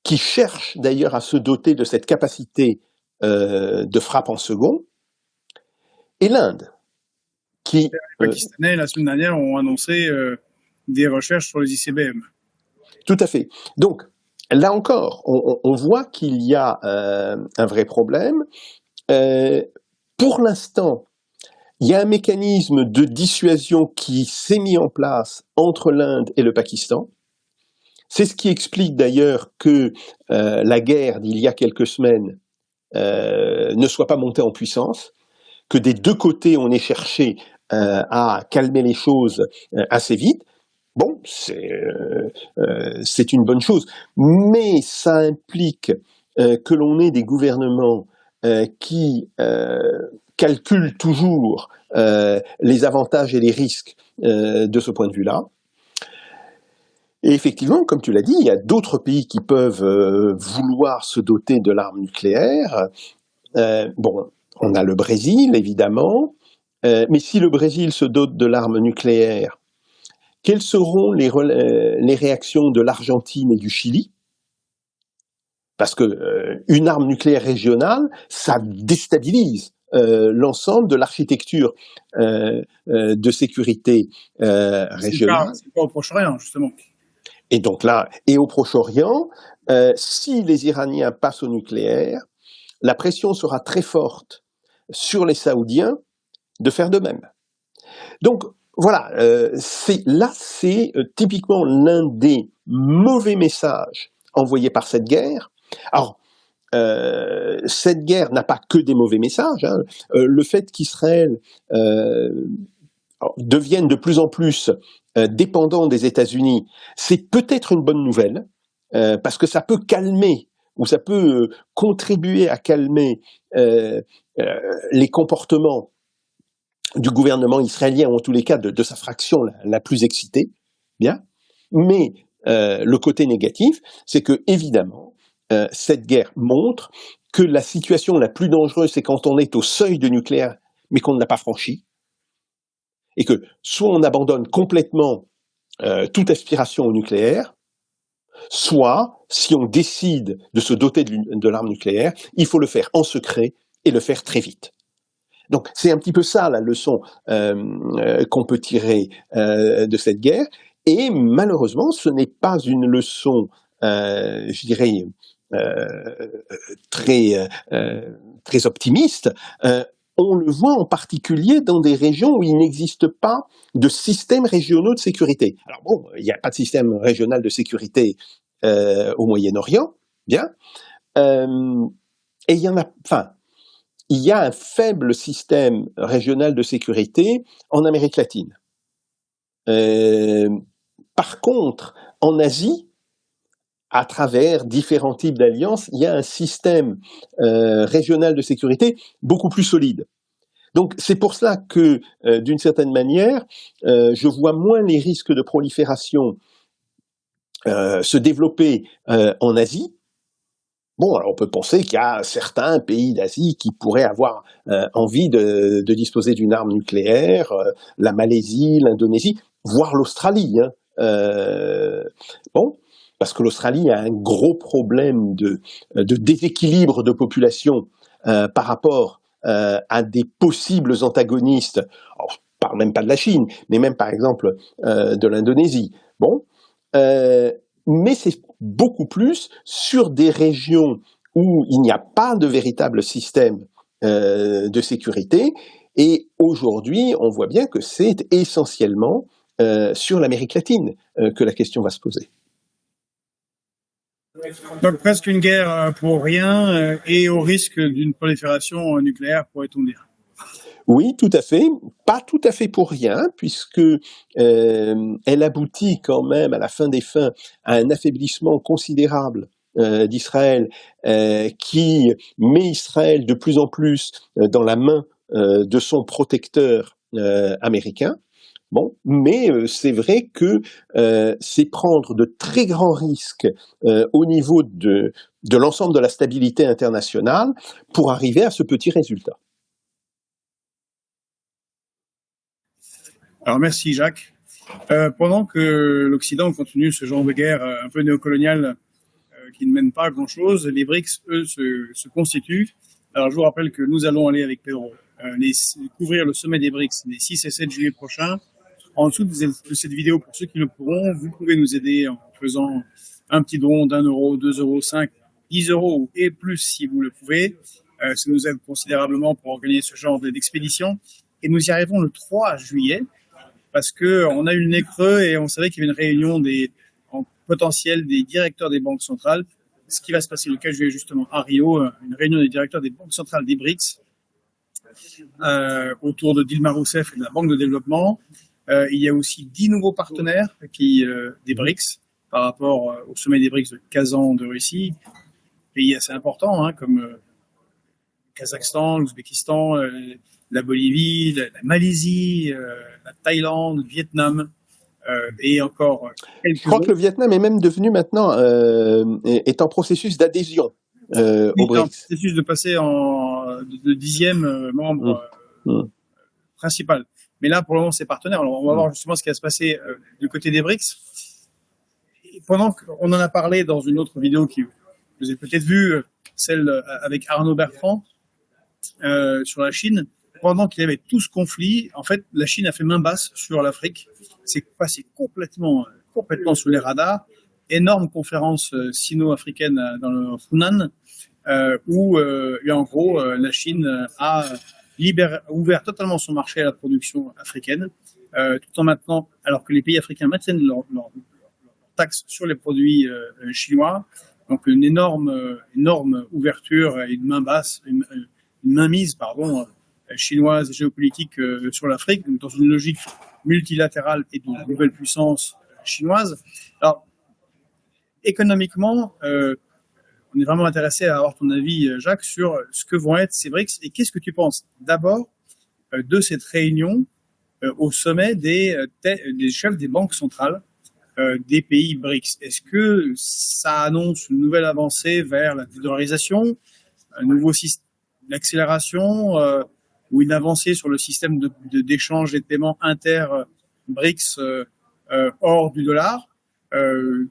qui cherche d'ailleurs à se doter de cette capacité de frappe en second, et l'Inde, qui... Les Pakistanais, la semaine dernière, ont annoncé des recherches sur les ICBM. Tout à fait. Donc, là encore, on voit qu'il y a un vrai problème. Pour l'instant, il y a un mécanisme de dissuasion qui s'est mis en place entre l'Inde et le Pakistan. C'est ce qui explique d'ailleurs que la guerre d'il y a quelques semaines ne soit pas montée en puissance, que des 2 côtés on ait cherché à calmer les choses assez vite. Bon, c'est une bonne chose, mais ça implique que l'on ait des gouvernements qui calculent toujours les avantages et les risques de ce point de vue-là. Et effectivement, comme tu l'as dit, il y a d'autres pays qui peuvent vouloir se doter de l'arme nucléaire. Bon, on a le Brésil, évidemment, mais si le Brésil se dote de l'arme nucléaire, quelles seront les réactions de l'Argentine et du Chili? Parce que une arme nucléaire régionale, ça déstabilise l'ensemble de l'architecture de sécurité régionale. C'est pas au Proche-Orient, justement. Et donc là, et au Proche-Orient, si les Iraniens passent au nucléaire, la pression sera très forte sur les Saoudiens de faire de même. Donc voilà, c'est typiquement l'un des mauvais messages envoyés par cette guerre. Alors, cette guerre n'a pas que des mauvais messages. Hein. Le fait qu'Israël devienne de plus en plus dépendant des États-Unis, c'est peut-être une bonne nouvelle, parce que ça peut calmer, ou ça peut contribuer à calmer les comportements du gouvernement israélien, ou en tous les cas de sa fraction la plus excitée. Bien. Mais le côté négatif, c'est que, évidemment, cette guerre montre que la situation la plus dangereuse, c'est quand on est au seuil de nucléaire, mais qu'on ne l'a pas franchi. Et que soit on abandonne complètement toute aspiration au nucléaire, soit, si on décide de se doter de l'arme nucléaire, il faut le faire en secret et le faire très vite. Donc c'est un petit peu ça la leçon qu'on peut tirer de cette guerre. Et malheureusement, ce n'est pas une leçon, je dirais, très optimiste. On le voit en particulier dans des régions où il n'existe pas de systèmes régionaux de sécurité. Alors bon, il n'y a pas de système régional de sécurité au Moyen-Orient, bien. Et il y a un faible système régional de sécurité en Amérique latine. Par contre, en Asie, à travers différents types d'alliances, il y a un système régional de sécurité beaucoup plus solide. Donc c'est pour cela que, d'une certaine manière, je vois moins les risques de prolifération se développer en Asie. Bon, alors on peut penser qu'il y a certains pays d'Asie qui pourraient avoir envie de disposer d'une arme nucléaire, la Malaisie, l'Indonésie, voire l'Australie. Bon, parce que l'Australie a un gros problème de déséquilibre de population par rapport à des possibles antagonistes. Alors, je parle même pas de la Chine, mais même par exemple de l'Indonésie. Bon, mais c'est beaucoup plus sur des régions où il n'y a pas de véritable système de sécurité. Et aujourd'hui, on voit bien que c'est essentiellement sur l'Amérique latine que la question va se poser. Donc presque une guerre pour rien et au risque d'une prolifération nucléaire, pourrait-on dire. Oui, tout à fait. Pas tout à fait pour rien, puisque elle aboutit quand même, à la fin des fins, à un affaiblissement considérable d'Israël, qui met Israël de plus en plus dans la main de son protecteur américain. Bon, mais c'est vrai que c'est prendre de très grands risques au niveau de l'ensemble de la stabilité internationale pour arriver à ce petit résultat. Alors merci Jacques. Pendant que l'Occident continue ce genre de guerre un peu néocoloniale qui ne mène pas à grand-chose, les BRICS, eux, se constituent. Alors je vous rappelle que nous allons aller avec Pedro couvrir le sommet des BRICS les 6 et 7 juillet prochains. En dessous de cette vidéo, pour ceux qui le pourront, vous pouvez nous aider en faisant un petit don d'1 euro, 2 euros, 5, 10 euros et plus si vous le pouvez. Ça nous aide considérablement pour organiser ce genre d'expédition. Et nous y arrivons le 3 juillet parce qu'on a eu le nez creux et on savait qu'il y avait une réunion en potentiel des directeurs des banques centrales. Ce qui va se passer le 4 juillet justement à Rio, une réunion des directeurs des banques centrales des BRICS autour de Dilma Rousseff et de la Banque de développement. Il y a aussi 10 nouveaux partenaires des BRICS par rapport au sommet des BRICS de Kazan de Russie. Pays assez importants comme le Kazakhstan, l'Ouzbékistan, la Bolivie, la Malaisie, la Thaïlande, le Vietnam et encore quelques Je crois autres. que le Vietnam est même devenu maintenant est en processus d'adhésion au BRICS. En processus de passer de 10e membre principal. Mais là, pour le moment, c'est partenaire. Alors, on va voir justement ce qui va se passer du côté des BRICS. Et pendant qu'on en a parlé dans une autre vidéo que vous avez peut-être vue, celle avec Arnaud Bertrand sur la Chine, pendant qu'il y avait tout ce conflit, en fait, la Chine a fait main basse sur l'Afrique. C'est passé complètement sous les radars. Énorme conférence sino-africaine dans le Hunan, où en gros, la Chine a ouvert totalement son marché à la production africaine, tout en maintenant, alors que les pays africains maintiennent leurs taxes sur les produits chinois. Donc une énorme ouverture et une mainmise chinoise et géopolitique sur l'Afrique, donc dans une logique multilatérale et de nouvelle puissance chinoise. Alors, économiquement, on est vraiment intéressé à avoir ton avis, Jacques, sur ce que vont être ces BRICS et qu'est-ce que tu penses d'abord de cette réunion au sommet des chefs des banques centrales des pays BRICS. Est-ce que ça annonce une nouvelle avancée vers la dollarisation, un nouveau système d'accélération ou une avancée sur le système d'échange et de paiement inter-BRICS hors du dollar?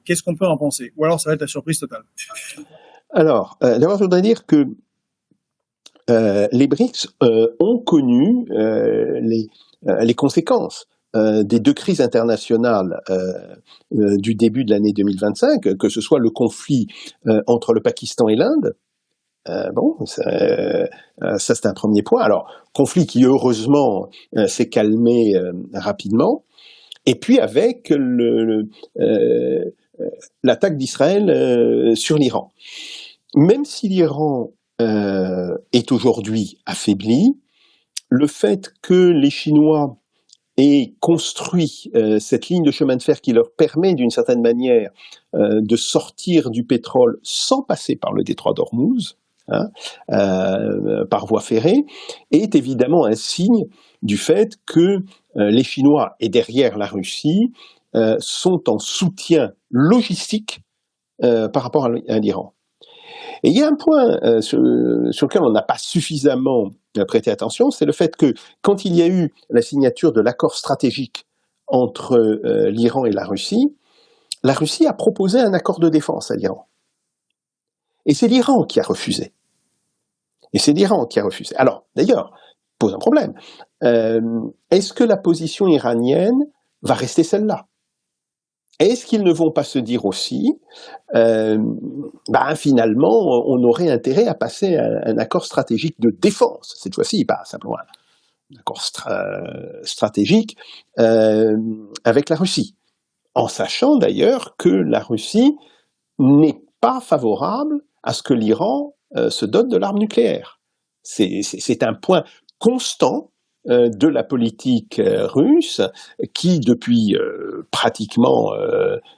Qu'est-ce qu'on peut en penser? Ou alors ça va être la surprise totale? Alors, d'abord, je voudrais dire que les BRICS ont connu les conséquences des deux crises internationales du début de l'année 2025, que ce soit le conflit entre le Pakistan et l'Inde. Ça c'est un premier point. Alors, conflit qui heureusement s'est calmé rapidement. Et puis avec l'attaque d'Israël sur l'Iran. Même si l'Iran est aujourd'hui affaibli. Le fait que les Chinois aient construit cette ligne de chemin de fer qui leur permet d'une certaine manière de sortir du pétrole sans passer par le détroit d'Ormuz, hein, par voie ferrée, est évidemment un signe du fait que les Chinois et derrière la Russie sont en soutien logistique par rapport à l'Iran. Et il y a un point sur lequel on n'a pas suffisamment prêté attention, c'est le fait que quand il y a eu la signature de l'accord stratégique entre l'Iran et la Russie a proposé un accord de défense à l'Iran. Et c'est l'Iran qui a refusé. Alors, d'ailleurs, pose un problème. Est-ce que la position iranienne va rester celle-là ? Est-ce qu'ils ne vont pas se dire aussi, finalement, on aurait intérêt à passer à un accord stratégique de défense, cette fois-ci, pas simplement un accord stratégique avec la Russie, en sachant d'ailleurs que la Russie n'est pas favorable à ce que l'Iran se dote de l'arme nucléaire. C'est un point constant de la politique russe qui, depuis pratiquement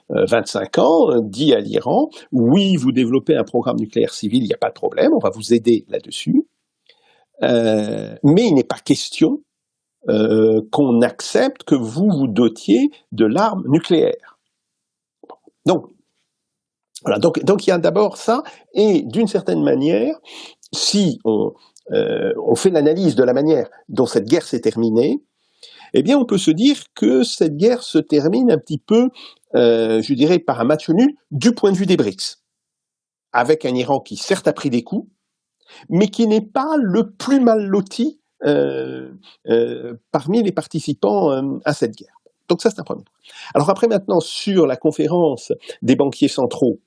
25 ans, dit à l'Iran « Oui, vous développez un programme nucléaire civil, il n'y a pas de problème, on va vous aider là-dessus. Mais il n'est pas question qu'on accepte que vous vous dotiez de l'arme nucléaire. » Donc, voilà, donc il y a d'abord ça, et d'une certaine manière, si on fait l'analyse de la manière dont cette guerre s'est terminée, eh bien on peut se dire que cette guerre se termine un petit peu, je dirais, par un match nul du point de vue des BRICS, avec un Iran qui certes a pris des coups, mais qui n'est pas le plus mal loti parmi les participants à cette guerre. Donc ça c'est un premier point. Alors après maintenant, sur la conférence des banquiers centraux,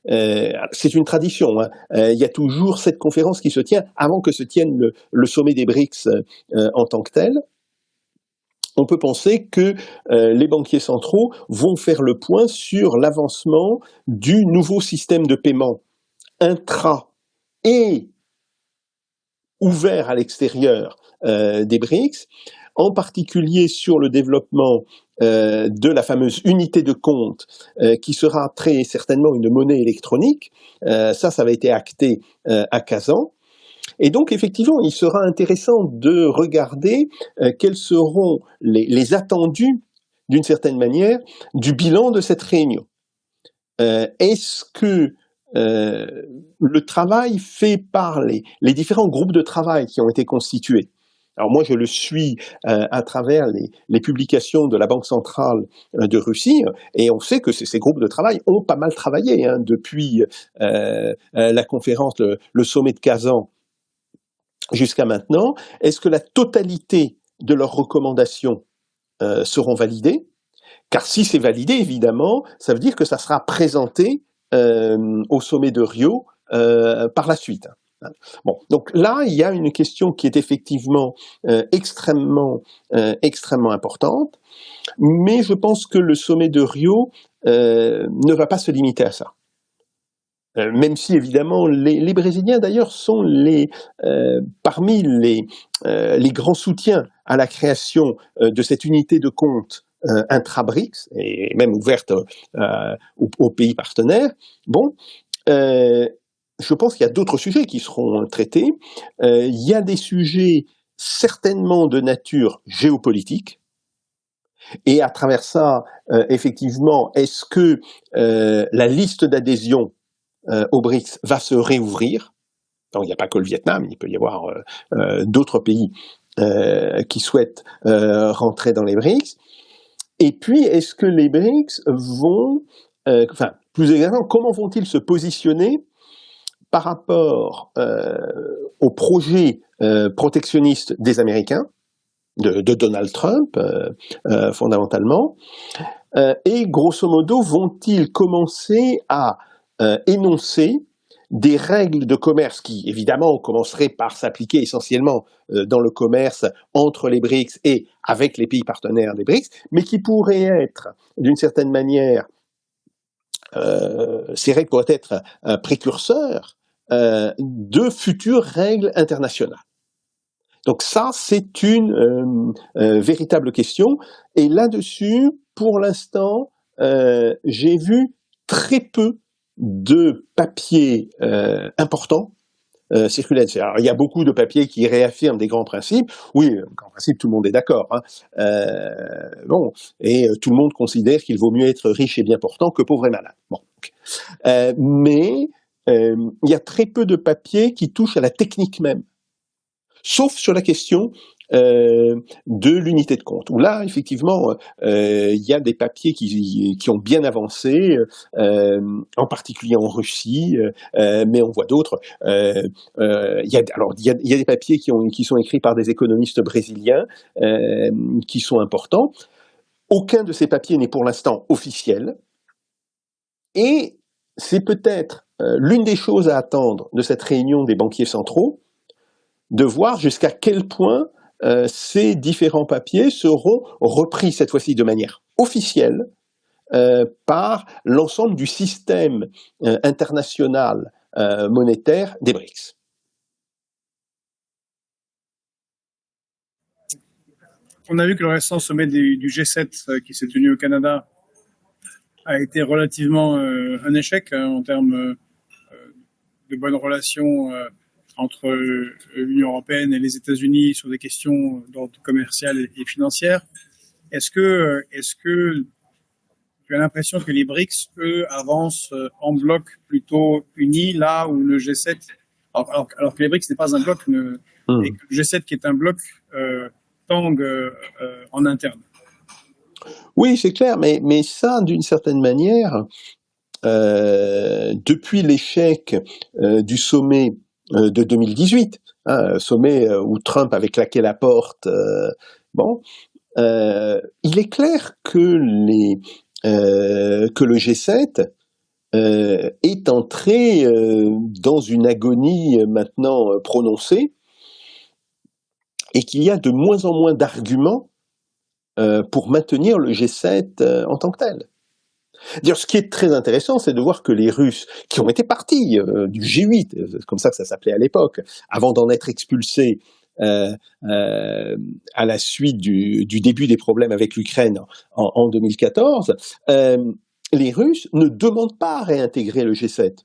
c'est une tradition, hein. Il y a toujours cette conférence qui se tient avant que se tienne le sommet des BRICS en tant que tel. On peut penser que les banquiers centraux vont faire le point sur l'avancement du nouveau système de paiement intra et ouvert à l'extérieur des BRICS, en particulier sur le développement de la fameuse unité de compte qui sera très certainement une monnaie électronique. Ça va été acté à Kazan. Et donc, effectivement, il sera intéressant de regarder quels seront les attendus, d'une certaine manière, du bilan de cette réunion. Est-ce que le travail fait par les différents groupes de travail qui ont été constitués? Alors moi, je le suis à travers les publications de la Banque centrale de Russie, et on sait que ces groupes de travail ont pas mal travaillé depuis la conférence, le sommet de Kazan jusqu'à maintenant. Est-ce que la totalité de leurs recommandations seront validées? Car si c'est validé, évidemment, ça veut dire que ça sera présenté au sommet de Rio par la suite. Bon, donc là, il y a une question qui est effectivement extrêmement importante, mais je pense que le sommet de Rio ne va pas se limiter à ça. Même si évidemment les Brésiliens d'ailleurs sont parmi les grands soutiens à la création de cette unité de compte intra-BRICS, et même ouverte aux pays partenaires. Bon, je pense qu'il y a d'autres sujets qui seront traités. Il y a des sujets certainement de nature géopolitique. Et à travers ça, effectivement, est-ce que la liste d'adhésion au BRICS va se réouvrir? Donc, il n'y a pas que le Vietnam, il peut y avoir d'autres pays qui souhaitent rentrer dans les BRICS. Et puis, est-ce que les BRICS vont, plus exactement, comment vont-ils se positionner par rapport au projet protectionniste des Américains, de Donald Trump, fondamentalement, et grosso modo, vont-ils commencer à énoncer des règles de commerce qui, évidemment, commenceraient par s'appliquer essentiellement dans le commerce entre les BRICS et avec les pays partenaires des BRICS, mais qui pourraient être, d'une certaine manière, ces règles pourraient être précurseurs de futures règles internationales. Donc ça, c'est une véritable question. Et là-dessus, pour l'instant, j'ai vu très peu de papiers importants circuler. Alors, il y a beaucoup de papiers qui réaffirment des grands principes. Oui, grands principes, tout le monde est d'accord. Hein. Bon, et tout le monde considère qu'il vaut mieux être riche et bien portant que pauvre et malade. Bon, mais il y a très peu de papiers qui touchent à la technique même, sauf sur la question de l'unité de compte, où là, effectivement, il y a des papiers qui ont bien avancé, en particulier en Russie, mais on voit d'autres. Il y a des papiers qui sont écrits par des économistes brésiliens, qui sont importants. Aucun de ces papiers n'est pour l'instant officiel, et c'est peut-être l'une des choses à attendre de cette réunion des banquiers centraux, de voir jusqu'à quel point ces différents papiers seront repris cette fois-ci de manière officielle par l'ensemble du système international monétaire des BRICS. On a vu que le récent sommet du G7 qui s'est tenu au Canada a été relativement un échec en termes de bonnes relations entre l'Union européenne et les États-Unis sur des questions d'ordre commercial et financière. Est-ce que tu as l'impression que les BRICS, eux, avancent en bloc plutôt unis, là où le G7, alors que les BRICS n'est pas un bloc, et que le G7 qui est un bloc tangue en interne? Oui, c'est clair, mais ça, d'une certaine manière, depuis l'échec du sommet de 2018, sommet où Trump avait claqué la porte, il est clair que le G7 est entré dans une agonie maintenant prononcée, et qu'il y a de moins en moins d'arguments pour maintenir le G7 en tant que tel. D'ailleurs, ce qui est très intéressant, c'est de voir que les Russes, qui ont été partis du G8, c'est comme ça que ça s'appelait à l'époque, avant d'en être expulsés à la suite du début des problèmes avec l'Ukraine en 2014, les Russes ne demandent pas à réintégrer le G7.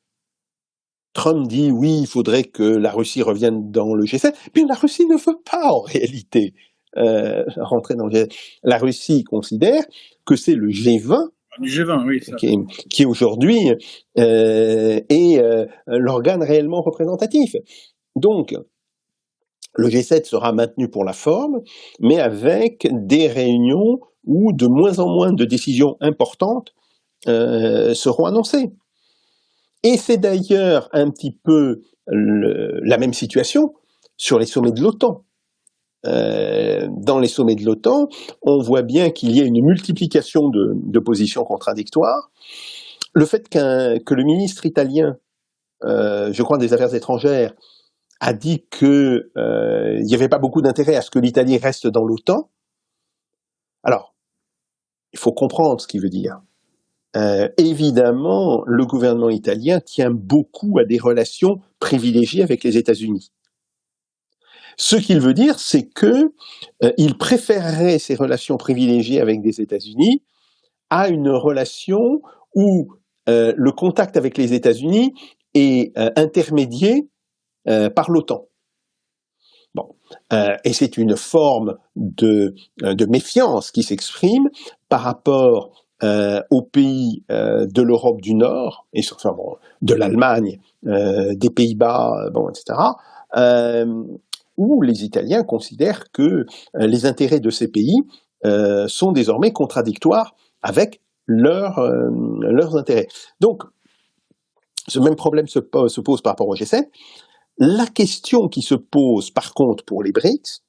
Trump dit oui, il faudrait que la Russie revienne dans le G7, puis la Russie ne veut pas en réalité rentrer dans le G7. La Russie considère que c'est le G20 du G20, oui, ça. qui aujourd'hui est l'organe réellement représentatif. Donc, le G7 sera maintenu pour la forme, mais avec des réunions où de moins en moins de décisions importantes seront annoncées. Et c'est d'ailleurs un petit peu la même situation sur les sommets de l'OTAN. Dans les sommets de l'OTAN, on voit bien qu'il y a une multiplication de positions contradictoires. Le fait que le ministre italien, je crois, des Affaires étrangères, a dit qu'il n'y avait pas beaucoup d'intérêt à ce que l'Italie reste dans l'OTAN. Alors, il faut comprendre ce qu'il veut dire. Évidemment, le gouvernement italien tient beaucoup à des relations privilégiées avec les États-Unis. Ce qu'il veut dire, c'est que il préférerait ces relations privilégiées avec des États-Unis à une relation où le contact avec les États-Unis est intermédié par l'OTAN. Bon, et c'est une forme de méfiance qui s'exprime par rapport aux pays de l'Europe du Nord, et enfin, de l'Allemagne, des Pays-Bas, etc., où les Italiens considèrent que les intérêts de ces pays sont désormais contradictoires avec leurs intérêts. Donc, ce même problème se pose par rapport au G7. La question qui se pose, par contre, pour les BRICS,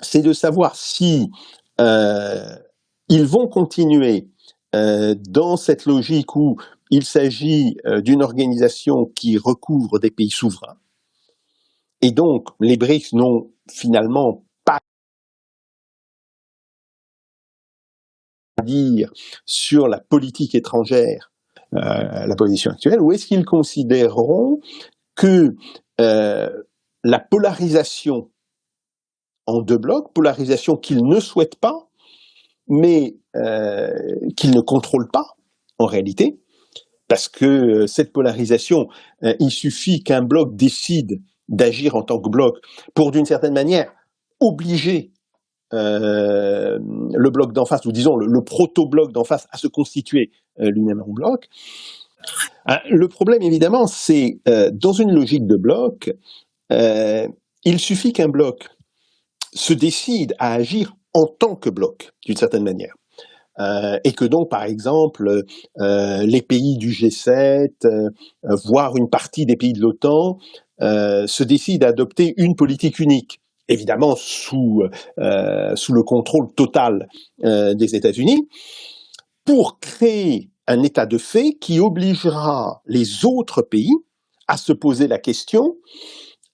c'est de savoir si ils vont continuer dans cette logique où il s'agit d'une organisation qui recouvre des pays souverains. Et donc, les BRICS n'ont finalement pas à dire sur la politique étrangère la position actuelle, ou est-ce qu'ils considéreront que la polarisation en deux blocs, polarisation qu'ils ne souhaitent pas, mais qu'ils ne contrôlent pas en réalité, parce que cette polarisation, il suffit qu'un bloc décide d'agir en tant que bloc pour, d'une certaine manière, obliger le bloc d'en face, ou disons le proto-bloc d'en face, à se constituer lui-même en bloc. Le problème, évidemment, c'est dans une logique de bloc, il suffit qu'un bloc se décide à agir en tant que bloc, d'une certaine manière. Et que donc, par exemple, les pays du G7, voire une partie des pays de l'OTAN, se décident à adopter une politique unique, évidemment sous le contrôle total des États-Unis, pour créer un état de fait qui obligera les autres pays à se poser la question,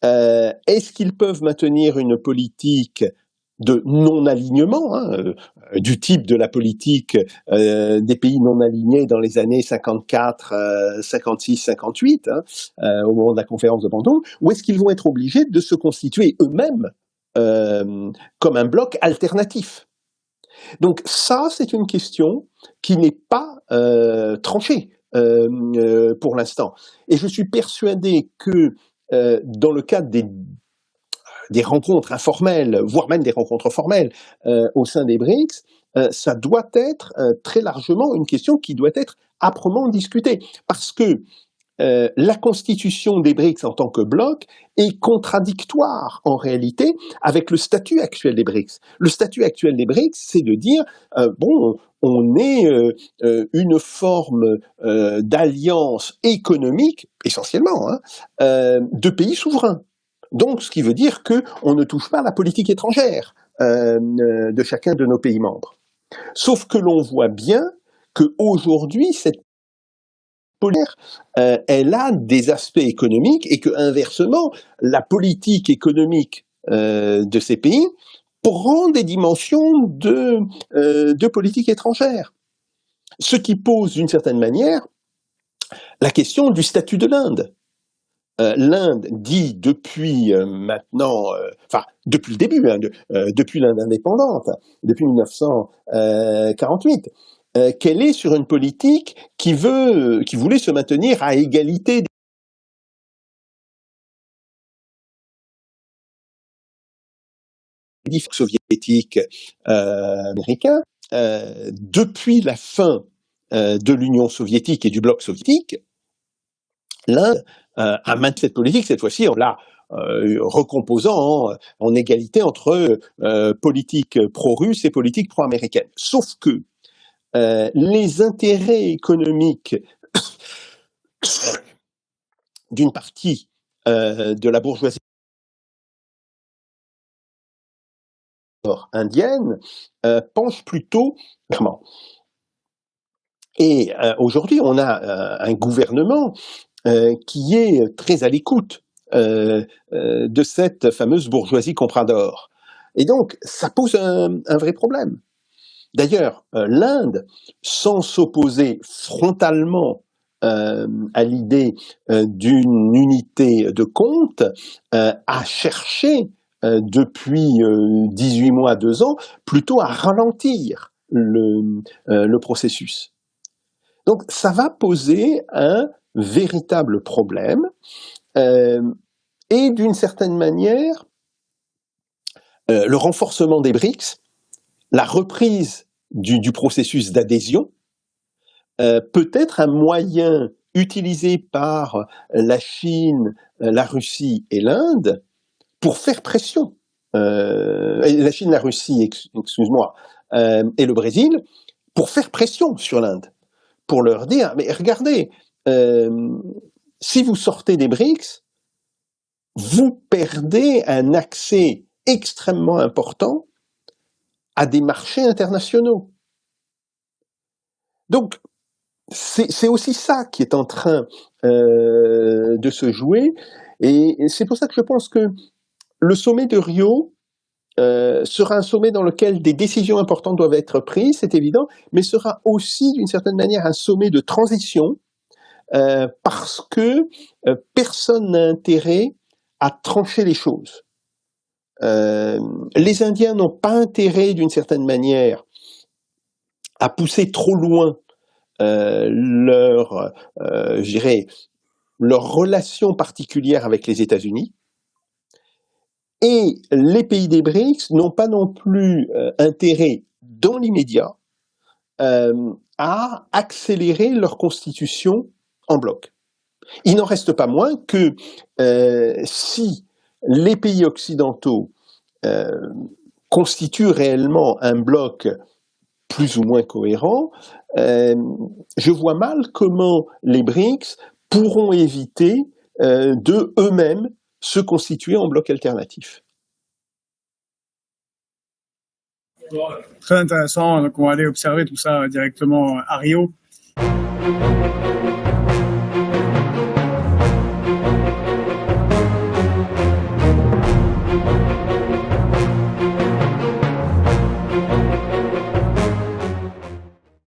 est-ce qu'ils peuvent maintenir une politique de non-alignement, du type de la politique des pays non-alignés dans les années 54, 56, 58, au moment de la conférence de Bandung, ou est-ce qu'ils vont être obligés de se constituer eux-mêmes comme un bloc alternatif? Donc ça, c'est une question qui n'est pas tranchée pour l'instant. Et je suis persuadé que dans le cadre des rencontres informelles, voire même des rencontres formelles au sein des BRICS, ça doit être très largement une question qui doit être âprement discutée. Parce que la constitution des BRICS en tant que bloc est contradictoire en réalité avec le statut actuel des BRICS. Le statut actuel des BRICS, c'est de dire, on est une forme d'alliance économique, essentiellement, de pays souverains. Donc, ce qui veut dire qu'on ne touche pas à la politique étrangère de chacun de nos pays membres. Sauf que l'on voit bien qu'aujourd'hui, cette politique, elle a des aspects économiques et que, inversement, la politique économique de ces pays prend des dimensions de politique étrangère. Ce qui pose, d'une certaine manière, la question du statut de l'Inde. L'Inde dit depuis maintenant, depuis le début, depuis l'Inde indépendante, depuis 1948, qu'elle est sur une politique qui voulait se maintenir à égalité des soviétiques américains. Depuis la fin de l'Union soviétique et du bloc soviétique, l'Inde a maintenu cette politique, cette fois-ci en la recomposant en égalité entre politique pro-russe et politique pro-américaine. Sauf que les intérêts économiques d'une partie de la bourgeoisie indienne penchent plutôt clairement. Et aujourd'hui, on a un gouvernement qui est très à l'écoute de cette fameuse bourgeoisie comprador. Et donc, ça pose un vrai problème. D'ailleurs, l'Inde, sans s'opposer frontalement à l'idée d'une unité de compte, a cherché depuis 18 mois, 2 ans, plutôt à ralentir le processus. Donc, ça va poser un véritable problème et d'une certaine manière, le renforcement des BRICS, la reprise du processus d'adhésion peut être un moyen utilisé par la Chine, la Russie et l'Inde pour faire pression. La Chine, la Russie, excuse-moi, et le Brésil, pour faire pression sur l'Inde, pour leur dire, mais regardez, si vous sortez des BRICS, vous perdez un accès extrêmement important à des marchés internationaux. Donc, c'est aussi ça qui est en train de se jouer, et c'est pour ça que je pense que le sommet de Rio sera un sommet dans lequel des décisions importantes doivent être prises, c'est évident, mais sera aussi d'une certaine manière un sommet de transition, parce que personne n'a intérêt à trancher les choses. Les Indiens n'ont pas intérêt d'une certaine manière à pousser trop loin leur relation particulière avec les États-Unis. Et les pays des BRICS n'ont pas non plus intérêt, dans l'immédiat, à accélérer leur constitution en bloc. Il n'en reste pas moins que si les pays occidentaux constituent réellement un bloc plus ou moins cohérent, je vois mal comment les BRICS pourront éviter de eux-mêmes se constituer en bloc alternatif. Très intéressant, donc on va aller observer tout ça directement à Rio.